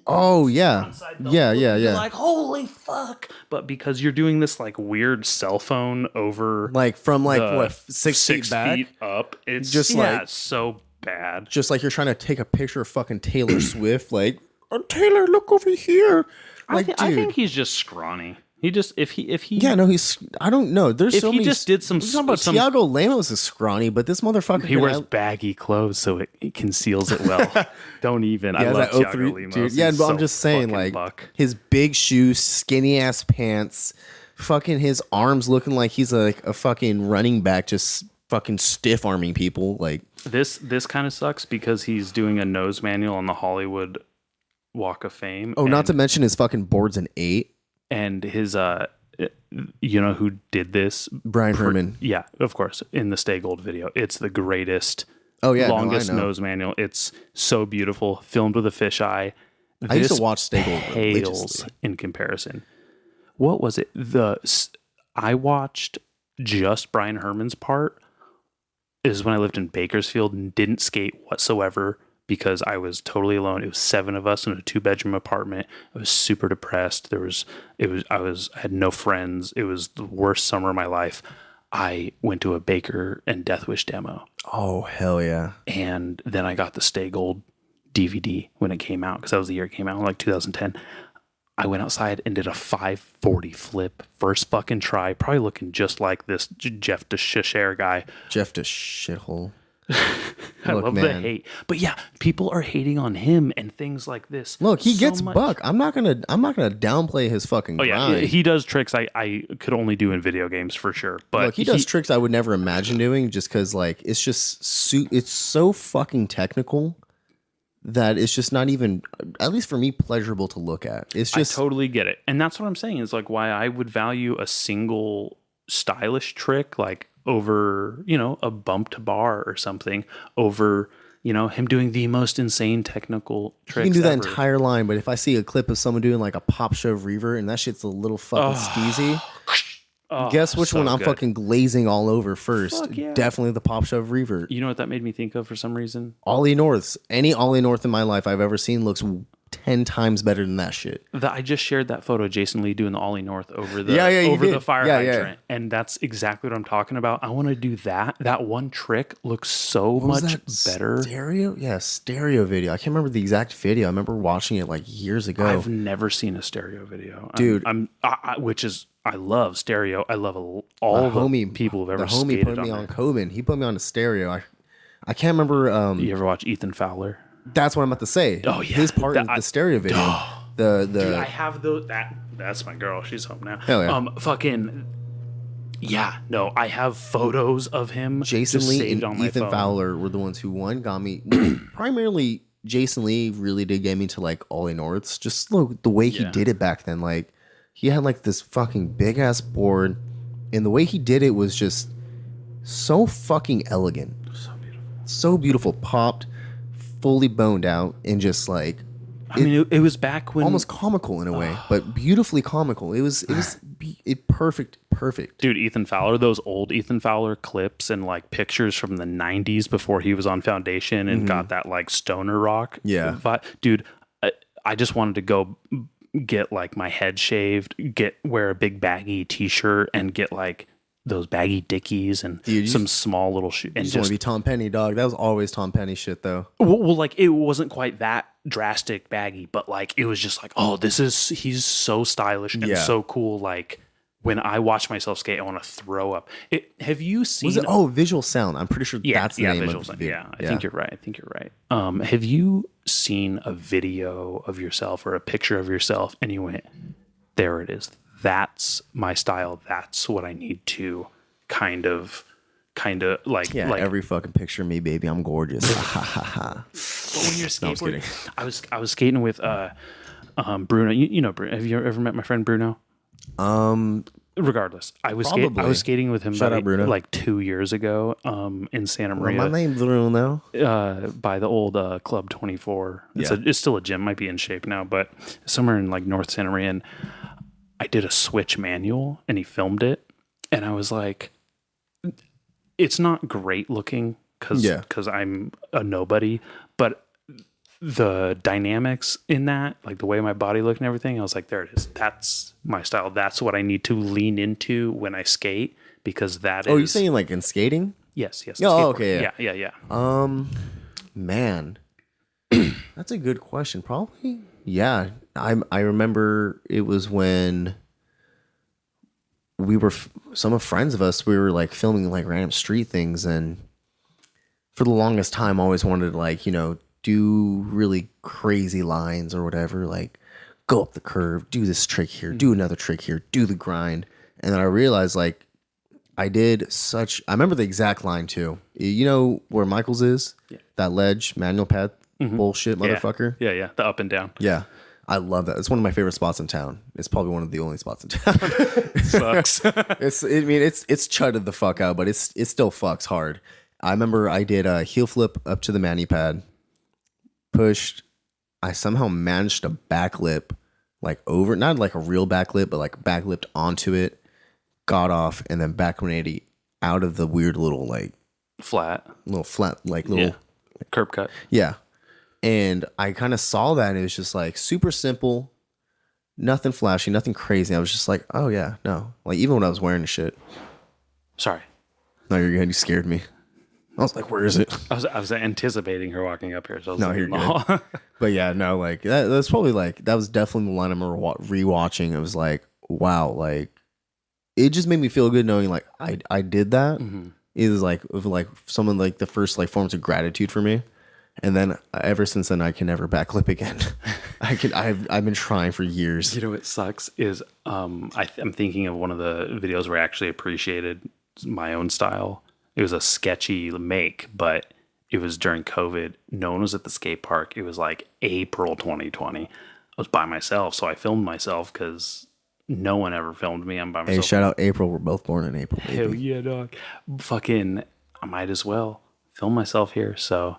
yeah. You're like, holy fuck. But because you're doing this like weird cell phone over like from like what 6 feet back up, it's just it's so bad. Just like you're trying to take a picture of fucking Taylor Swift, like, oh, Taylor, look over here. Like, I think he's just scrawny. He just if he yeah, no, he's, I don't know. There's so many. Just did some. Talking about Tiago Lemos is scrawny, but this motherfucker, he wears baggy clothes, so it conceals it well. Don't even. I love Tiago Lemos. Dude, yeah, but I'm just saying, like, his big shoes, skinny ass pants, fucking his arms looking like he's like a fucking running back, just fucking stiff arming people. Like this kind of sucks because he's doing a nose manual on the Hollywood Walk of Fame. Oh, not to mention his fucking board's an 8. And his, you know who did this? Brian Herman. Yeah, of course. In the Stay Gold video, it's the greatest. Longest nose manual. It's so beautiful, filmed with a fisheye. I used to watch Stay Gold pales in comparison. What was it? I watched just Brian Herman's part. Is when I lived in Bakersfield and didn't skate whatsoever. Because I was totally alone. It was 7 of us in a 2-bedroom apartment. I was super depressed. I had no friends. It was the worst summer of my life. I went to a Baker and Death Wish demo. Oh, hell yeah. And then I got the Stay Gold DVD when it came out, because that was the year it came out, like 2010. I went outside and did a 540 flip. First fucking try. Probably looking just like this Jeff the Shishair guy. Jeff the shithole. I love the hate, but yeah, people are hating on him and things like this. Look, he gets buck. I'm not gonna downplay his fucking grind. Yeah, he does tricks I could only do in video games for sure. But look, he does tricks I would never imagine doing, just because like it's just it's so fucking technical that it's just not even, at least for me, pleasurable to look at. It's just, I totally get it, and that's what I'm saying is like why I would value a single stylish trick like over, you know, a bumped bar or something over, you know, him doing the most insane technical tricks. You can do that ever. entire line, but if I see a clip of someone doing like a pop shove revert and that shit's a little fucking steezy, guess which one I'm fucking glazing all over first? Yeah. Definitely the pop shove revert. You know what that made me think of for some reason? Ollie Norths. Any Ollie North in my life I've ever seen looks 10 times better than that shit. I just shared that photo of Jason Lee doing the Ollie North over the fire hydrant. And that's exactly what I'm talking about. I want to do that. That one trick looks so much better. Stereo? Yeah, stereo video. I can't remember the exact video. I remember watching it like years ago. I've never seen a stereo video. Dude. I love stereo. I love all the people who've ever skated The homie put me on Coben. He put me on a stereo. I can't remember. You ever watch Ethan Fowler? That's what I'm about to say. Oh yeah, his part in the stereo video. Dude, I have that's my girl. She's home now. Hell yeah. Fucking yeah. No, I have photos of him. Jason Lee and Ethan Fowler were the ones who got me. Primarily, Jason Lee really did get me to like Ollie Norths. Just look the way he did it back then. Like he had like this fucking big ass board, and the way he did it was just so fucking elegant. So beautiful. Popped. Fully boned out and just like it was back when almost comical in a way, but beautifully comical. It was perfect. Dude, Ethan Fowler, those old Ethan Fowler clips and like pictures from the 90s before he was on Foundation and got that like stoner rock. Yeah. Dude, I just wanted to go get like my head shaved, wear a big baggy t-shirt and get like those baggy dickies and some small little shoes. And just want to be Tom Penny, dog. That was always Tom Penny shit, though. Well, like it wasn't quite that drastic baggy, but like it was just like, oh, he's so stylish and so cool. Like when I watch myself skate, I want to throw up. Have you seen? Was it? Visual sound. I'm pretty sure that's the name of the video. Yeah, I think you're right. Have you seen a video of yourself or a picture of yourself and you went, there it is. That's my style. That's what I need to kind of like. Yeah, like, every fucking picture of me, baby, I'm gorgeous. But when you're skateboarding, I was skating with Bruno. You know Bruno. Have you ever met my friend Bruno? regardless, I was skating with him like 2 years ago in Santa Maria. Well, my name's Bruno. By the old Club 24. It's still a gym, might be in shape now, but somewhere in like North Santa Maria. And I did a switch manual and he filmed it. And I was like, it's not great looking because I'm a nobody, but the dynamics in that, like the way my body looked and everything, I was like, there it is. That's my style. That's what I need to lean into when I skate because that is... Oh, you're saying like in skating? Yes. Oh, okay. Yeah. Man, that's a good question. Probably. Yeah. I remember it was when we were, some friends of us, we were like filming like random street things. And for the longest time, I always wanted to like, do really crazy lines or whatever, like go up the curve, do this trick here, do another trick here, do the grind. And then I realized like I remember the exact line too. You know where Michael's is? Yeah. That ledge, manual pad bullshit motherfucker. Yeah. The up and down. Yeah. I love that. It's one of my favorite spots in town. It's probably one of the only spots in town. Sucks. It's chudded the fuck out, but it still fucks hard. I remember I did a heel flip up to the mani pad. Pushed, I somehow managed to backflip like over, not like a real backflip, but like backflipped onto it, got off, and then back 180 out of the weird little like flat like little curb cut. Yeah. And I kind of saw that and it was just like super simple, nothing flashy, nothing crazy. I was just like, oh yeah, no. Like even when I was wearing the shit. Sorry. No, you're good. You scared me. I was like, where is it? I was anticipating her walking up here. So I was like, you're good. But yeah, no, like that's probably like, that was definitely the line I remember rewatching. It was like, wow, like it just made me feel good knowing like I did that. Mm-hmm. It was like someone like the first like forms of gratitude for me. And then ever since then, I can never backflip again. I've been trying for years. You know what sucks is I'm thinking of one of the videos where I actually appreciated my own style. It was a sketchy make, but it was during COVID. No one was at the skate park. It was like April 2020. I was by myself, so I filmed myself because no one ever filmed me. I'm by myself. Hey, shout out April. We're both born in April. Baby. Hell yeah, dog. Fucking, I might as well film myself here. So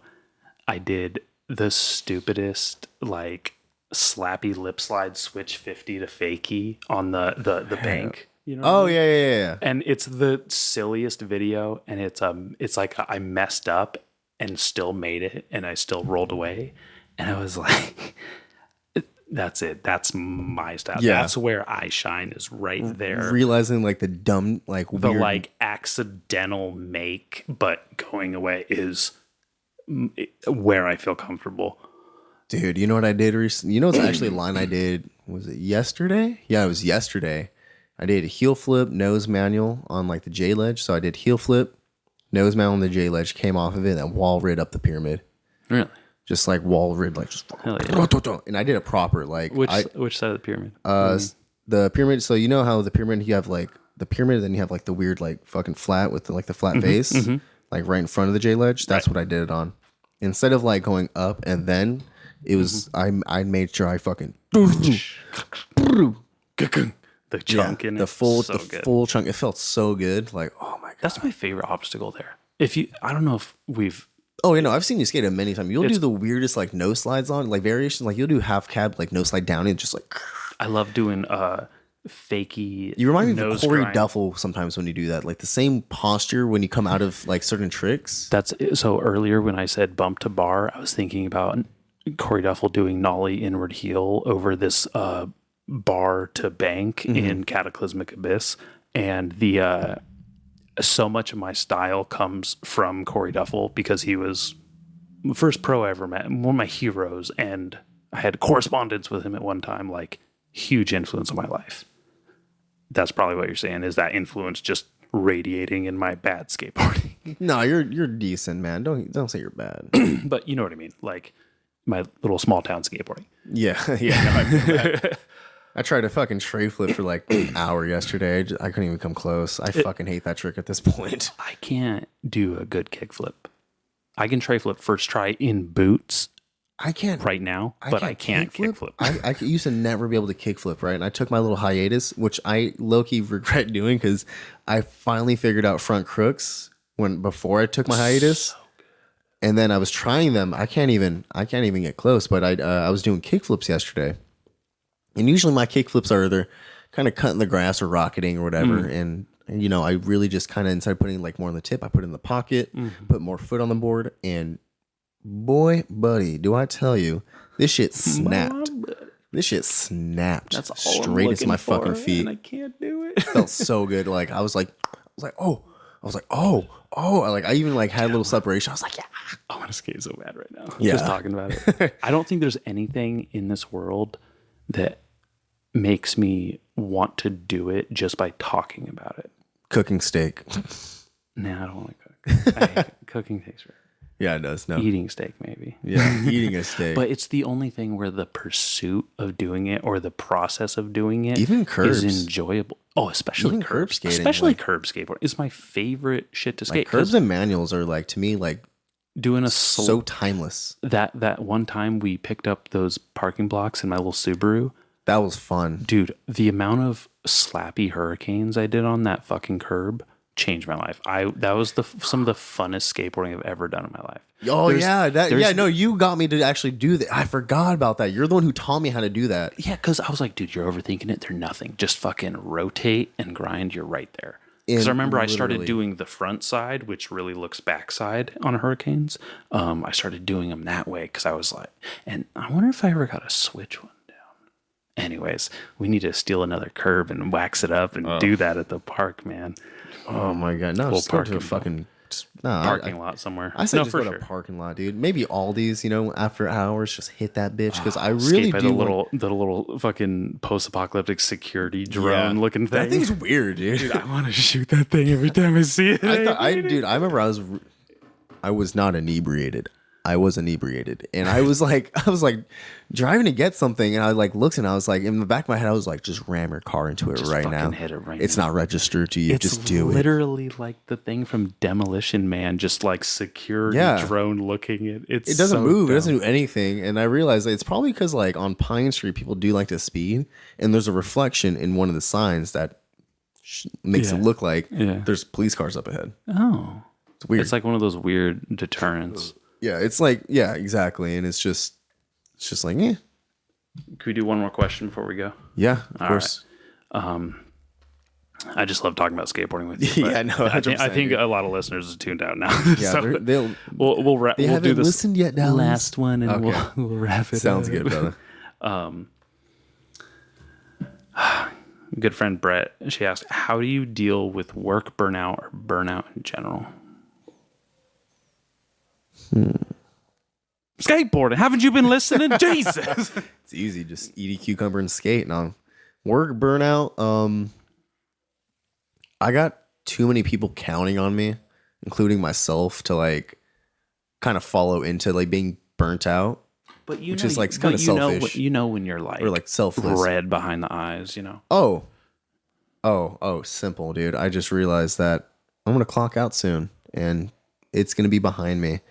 I did the stupidest, like, slappy lip slide switch 50 to fakie on the bank. You know oh yeah. And it's the silliest video, and it's like I messed up and still made it, and I still rolled away, and I was like, "That's it. That's my style. Yeah. That's where I shine. Is right there." Realizing like the dumb, like the weird... like accidental make, but going away is where I feel comfortable. Dude, you know what I did recently? You know, it's actually a line I did. Was it yesterday? Yeah, it was yesterday. I did a heel flip, nose manual on like the J ledge. So I did heel flip, nose manual on the J ledge, came off of it, and wall rid up the pyramid. Really? Just like wall rid, like just. Hell yeah. And I did it proper. Like which side of the pyramid? The pyramid. So you know how the pyramid, you have like the pyramid, then you have like the weird like fucking flat with the flat base, like right in front of the J ledge. That's what I did it on. Instead of like going up and then it was I made sure I fucking. The chunk in it. The full chunk. It felt so good. Like, oh my God. That's my favorite obstacle there. I don't know if we've. Oh, you know, I've seen you skate it many times. You'll do the weirdest like no slides on, like variations. Like you'll do half cab, like no slide down, and just like. I love doing fakey. You remind me of Corey Duffel sometimes when you do that. Like the same posture when you come out of like certain tricks. That's so earlier when I said bump to bar, I was thinking about Corey Duffel doing nollie inward heel over this bar to bank in Cataclysmic Abyss, and the so much of my style comes from Corey Duffel because he was the first pro I ever met, one of my heroes, and I had correspondence with him at one time, like huge influence on my life. That's probably what you're saying, is that influence just radiating in my bad skateboarding. No, you're decent, man. Don't say you're bad. But you know what I mean, like my little small town skateboarding. Yeah. No, I feel that. I tried to fucking tray flip for like an hour yesterday. I couldn't even come close. I fucking hate that trick at this point. I can't do a good kickflip. I can tray flip first try in boots. I can't right now, but I can't kickflip. I used to never be able to kickflip, right? And I took my little hiatus, which I low-key regret doing because I finally figured out front crooks before I took my hiatus. And then I was trying them. I can't even get close, but I was doing kickflips yesterday. And usually my kickflips are either kind of cutting the grass or rocketing or whatever. And you know, I really just kind of, instead of putting like more on the tip, I put it in the pocket, put more foot on the board, and boy, buddy, do I tell you, this shit snapped. This shit snapped. That's all straight as my fucking feet. And I can't do it. It felt so good. Like I was like, oh. Like I even like had a little separation. I was like, yeah. I want to skate so bad right now. Yeah. Just talking about it. I don't think there's anything in this world that makes me want to do it just by talking about it. Cooking steak. Nah, I don't want to cook. Cooking takes forever. Yeah, it does. No. Eating steak, maybe. Yeah, eating a steak. But it's the only thing where the pursuit of doing it or the process of doing it even curbs is enjoyable. Oh, especially even curb skating. Especially like, curb skateboarding is my favorite shit to skate. Like curbs and manuals are like, to me, like doing so timeless. That one time we picked up those parking blocks in my little Subaru. That was fun. Dude, the amount of slappy hurricanes I did on that fucking curb changed my life. That was some of the funnest skateboarding I've ever done in my life. Oh no, you got me to actually do that. I forgot about that. You're the one who taught me how to do that. Yeah, because I was like, dude, you're overthinking it. They're nothing. Just fucking rotate and grind. You're right there. Because I remember I started doing the front side, which really looks backside on hurricanes. I started doing them that way because I was like, and I wonder if I ever got to switch one. Anyways, we need to steal another curb and wax it up and do that at the park, man. Oh my god, no, just go to a fucking parking lot somewhere. I said just go to a parking lot, dude. Maybe Aldi's, you know, after hours, just hit that bitch because I really do. The little fucking post-apocalyptic security drone looking thing. That thing's weird, dude. I want to shoot that thing every time I see it. I remember I was not inebriated. I was inebriated, and I was like driving to get something, and I like looked, and I was like, in the back of my head, I was like, just ram your car into it right now. Hit it right it's now. Not registered to you. It's just do it. Literally like the thing from Demolition Man, just like security drone looking at it. It doesn't move. Dumb. It doesn't do anything. And I realized that it's probably because like on Pine Street, people do like to speed, and there's a reflection in one of the signs that makes it look like there's police cars up ahead. Oh, it's weird. It's like one of those weird deterrents. Yeah, it's like, yeah, exactly. And it's just like, yeah. Could we do one more question before we go? Yeah, of course. Right. I just love talking about skateboarding with you. Yeah, no, I think a lot of listeners are tuned out now. Yeah, so we'll do this listened yet, Dallas? Last one, and we'll wrap it. Sounds up. Good, brother. Good friend Brett, she asked, how do you deal with work burnout or burnout in general? Skateboarding. Haven't you been listening? Jesus. It's easy. Just eat a cucumber and skate. Now, work burnout. I got too many people counting on me, including myself, to like kind of follow into like being burnt out. But which is like kind of selfish. You know when you're like, or like selfless, red behind the eyes. You know. Oh, simple, dude. I just realized that I'm gonna clock out soon, and it's gonna be behind me.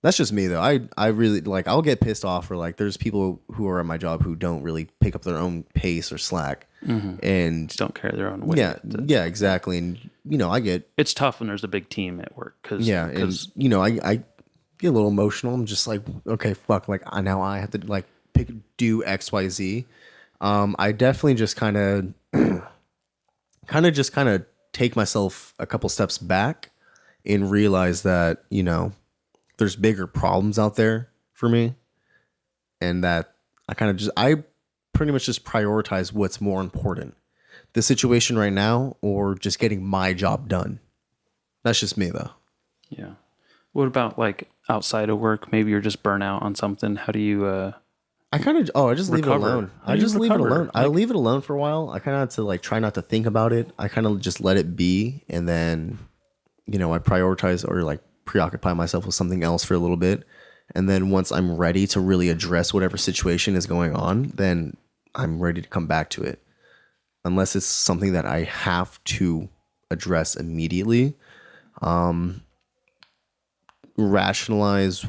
That's just me though. I really like, I'll get pissed off for like, there's people who are at my job who don't really pick up their own pace or slack and just don't carry their own weight. Yeah, exactly. And you know, it's tough when there's a big team at work. And you know, I get a little emotional. I'm just like, okay, fuck. Like now I have to like do X, Y, Z. I definitely just kind of take myself a couple steps back and realize that, you know, there's bigger problems out there for me, and that I pretty much just prioritize what's more important, the situation right now or just getting my job done. That's just me though. Yeah. What about like outside of work? Maybe you're just burnt out on something. How do you I just leave it alone. I just leave it alone. I leave it alone for a while. I kind of have to like try not to think about it. I kind of just let it be, and then, you know, I prioritize or like preoccupy myself with something else for a little bit, and then once I'm ready to really address whatever situation is going on, then I'm ready to come back to it, unless it's something that I have to address immediately. Rationalize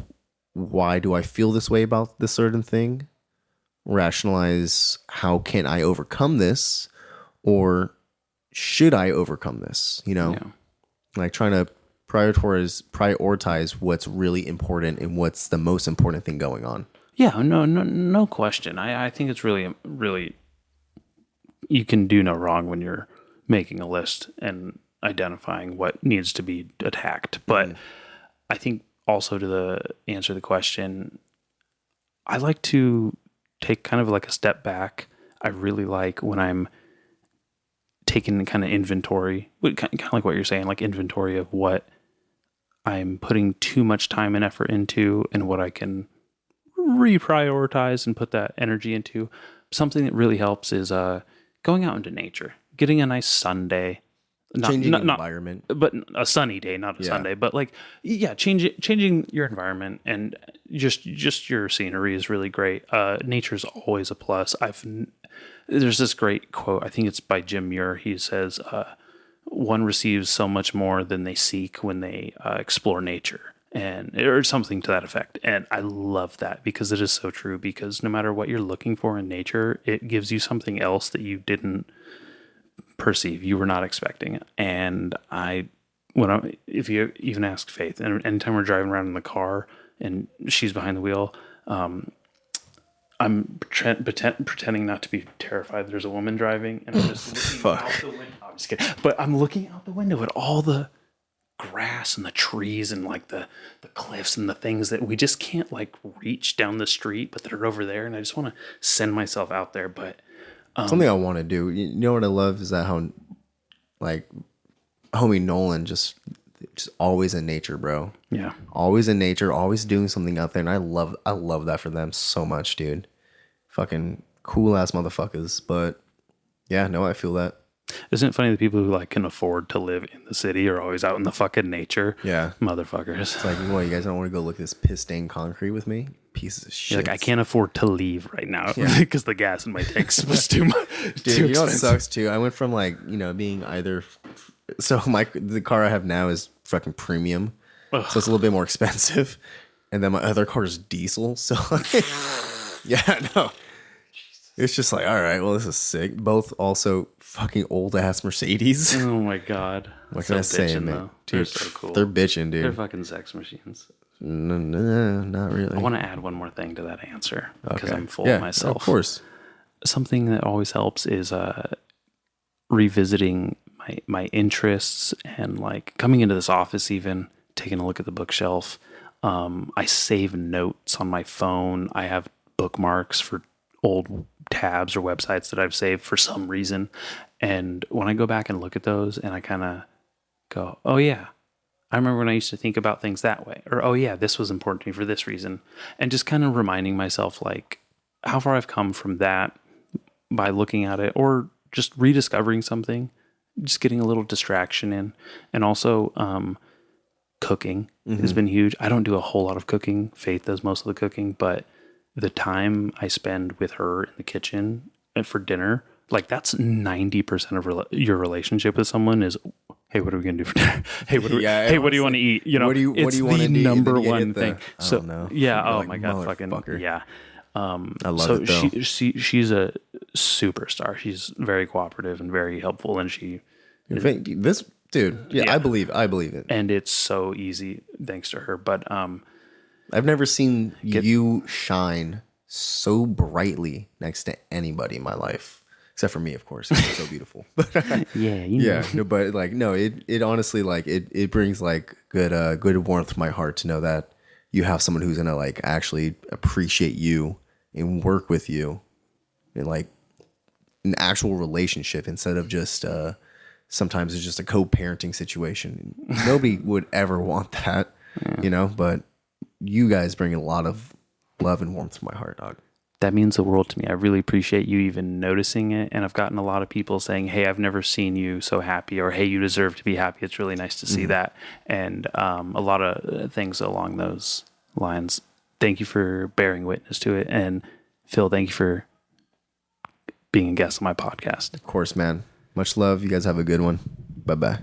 why do I feel this way about this certain thing? Rationalize how can I overcome this, or should I overcome this? You know, like trying to prioritize what's really important and what's the most important thing going on. Yeah, no question. I think it's really, you can do no wrong when you're making a list and identifying what needs to be attacked. But I think also to answer the question, I like to take kind of like a step back. I really like when I'm taking kind of inventory, kind of like what you're saying, like inventory of what I'm putting too much time and effort into and what I can reprioritize and put that energy into. Something that really helps is going out into nature, getting a nice sun day. Changing environment, but a sunny day, not a Sunday. But like, changing your environment and just your scenery is really great. Nature's always a plus. There's this great quote. I think it's by Jim Muir. He says, "One receives so much more than they seek when they explore nature," or something to that effect. And I love that because it is so true. Because no matter what you're looking for in nature, it gives you something else that you didn't perceive, you were not expecting. And if you even ask Faith, and anytime we're driving around in the car and she's behind the wheel, I'm pretending not to be terrified there's a woman driving, and I'm just looking out the window. I'm just kidding, but I'm looking out the window at all the grass and the trees and like the cliffs and the things that we just can't like reach down the street, but that are over there. And I just want to send myself out there. But something I want to do. You know what I love is that how, like, homie Nolan just always in nature, bro. Yeah, always in nature, always doing something out there, and I love that for them so much, dude. Fucking cool ass motherfuckers. But yeah, no, I feel that. Isn't it funny that people who like can afford to live in the city are always out in the fucking nature? Yeah, motherfuckers. It's like, what, you guys don't want to go look at this piss stained concrete with me? Pieces of shit. Like, I can't afford to leave right now because the gas in my tanks was too much. Dude, you know what sucks too? I went from like, being either. So the car I have now is fucking premium, so it's a little bit more expensive, and then my other car is diesel. So yeah, no, it's just like, all right, well, this is sick. Both also fucking old ass Mercedes. Oh my god, what can I say, man? Dude, they're so cool. They're bitching, dude. They're fucking sex machines. No, not really. I want to add one more thing to that answer because I'm full of myself. Of course. Something that always helps is revisiting my interests, and like coming into this office, even taking a look at the bookshelf. I save notes on my phone. I have bookmarks for old tabs or websites that I've saved for some reason. And when I go back and look at those, and I kind of go, oh yeah, I remember when I used to think about things that way, or, oh yeah, this was important to me for this reason. And just kind of reminding myself like how far I've come from that by looking at it, or just rediscovering something, just getting a little distraction in. And also, cooking has been huge. I don't do a whole lot of cooking. Faith does most of the cooking, but the time I spend with her in the kitchen for dinner, like that's 90% of your relationship with someone is, hey, what are we gonna do for dinner? Hey, what do you want to eat? You know, it's the number one thing. So yeah, oh my god, fucking yeah. I love it though. She's a superstar. She's very cooperative and very helpful, and this dude, yeah, I believe it. And it's so easy thanks to her. But I've never seen you shine so brightly next to anybody in my life. Except for me, of course. You're so beautiful. But like, no, it honestly, like, it brings like good warmth to my heart to know that you have someone who's gonna like actually appreciate you and work with you in like an actual relationship instead of just sometimes it's just a co-parenting situation. Nobody would ever want that, but you guys bring a lot of love and warmth to my heart, dog. That means the world to me. I really appreciate you even noticing it. And I've gotten a lot of people saying, hey, I've never seen you so happy, or hey, you deserve to be happy. It's really nice to see that. And a lot of things along those lines. Thank you for bearing witness to it. And Phil, thank you for being a guest on my podcast. Of course, man. Much love. You guys have a good one. Bye-bye.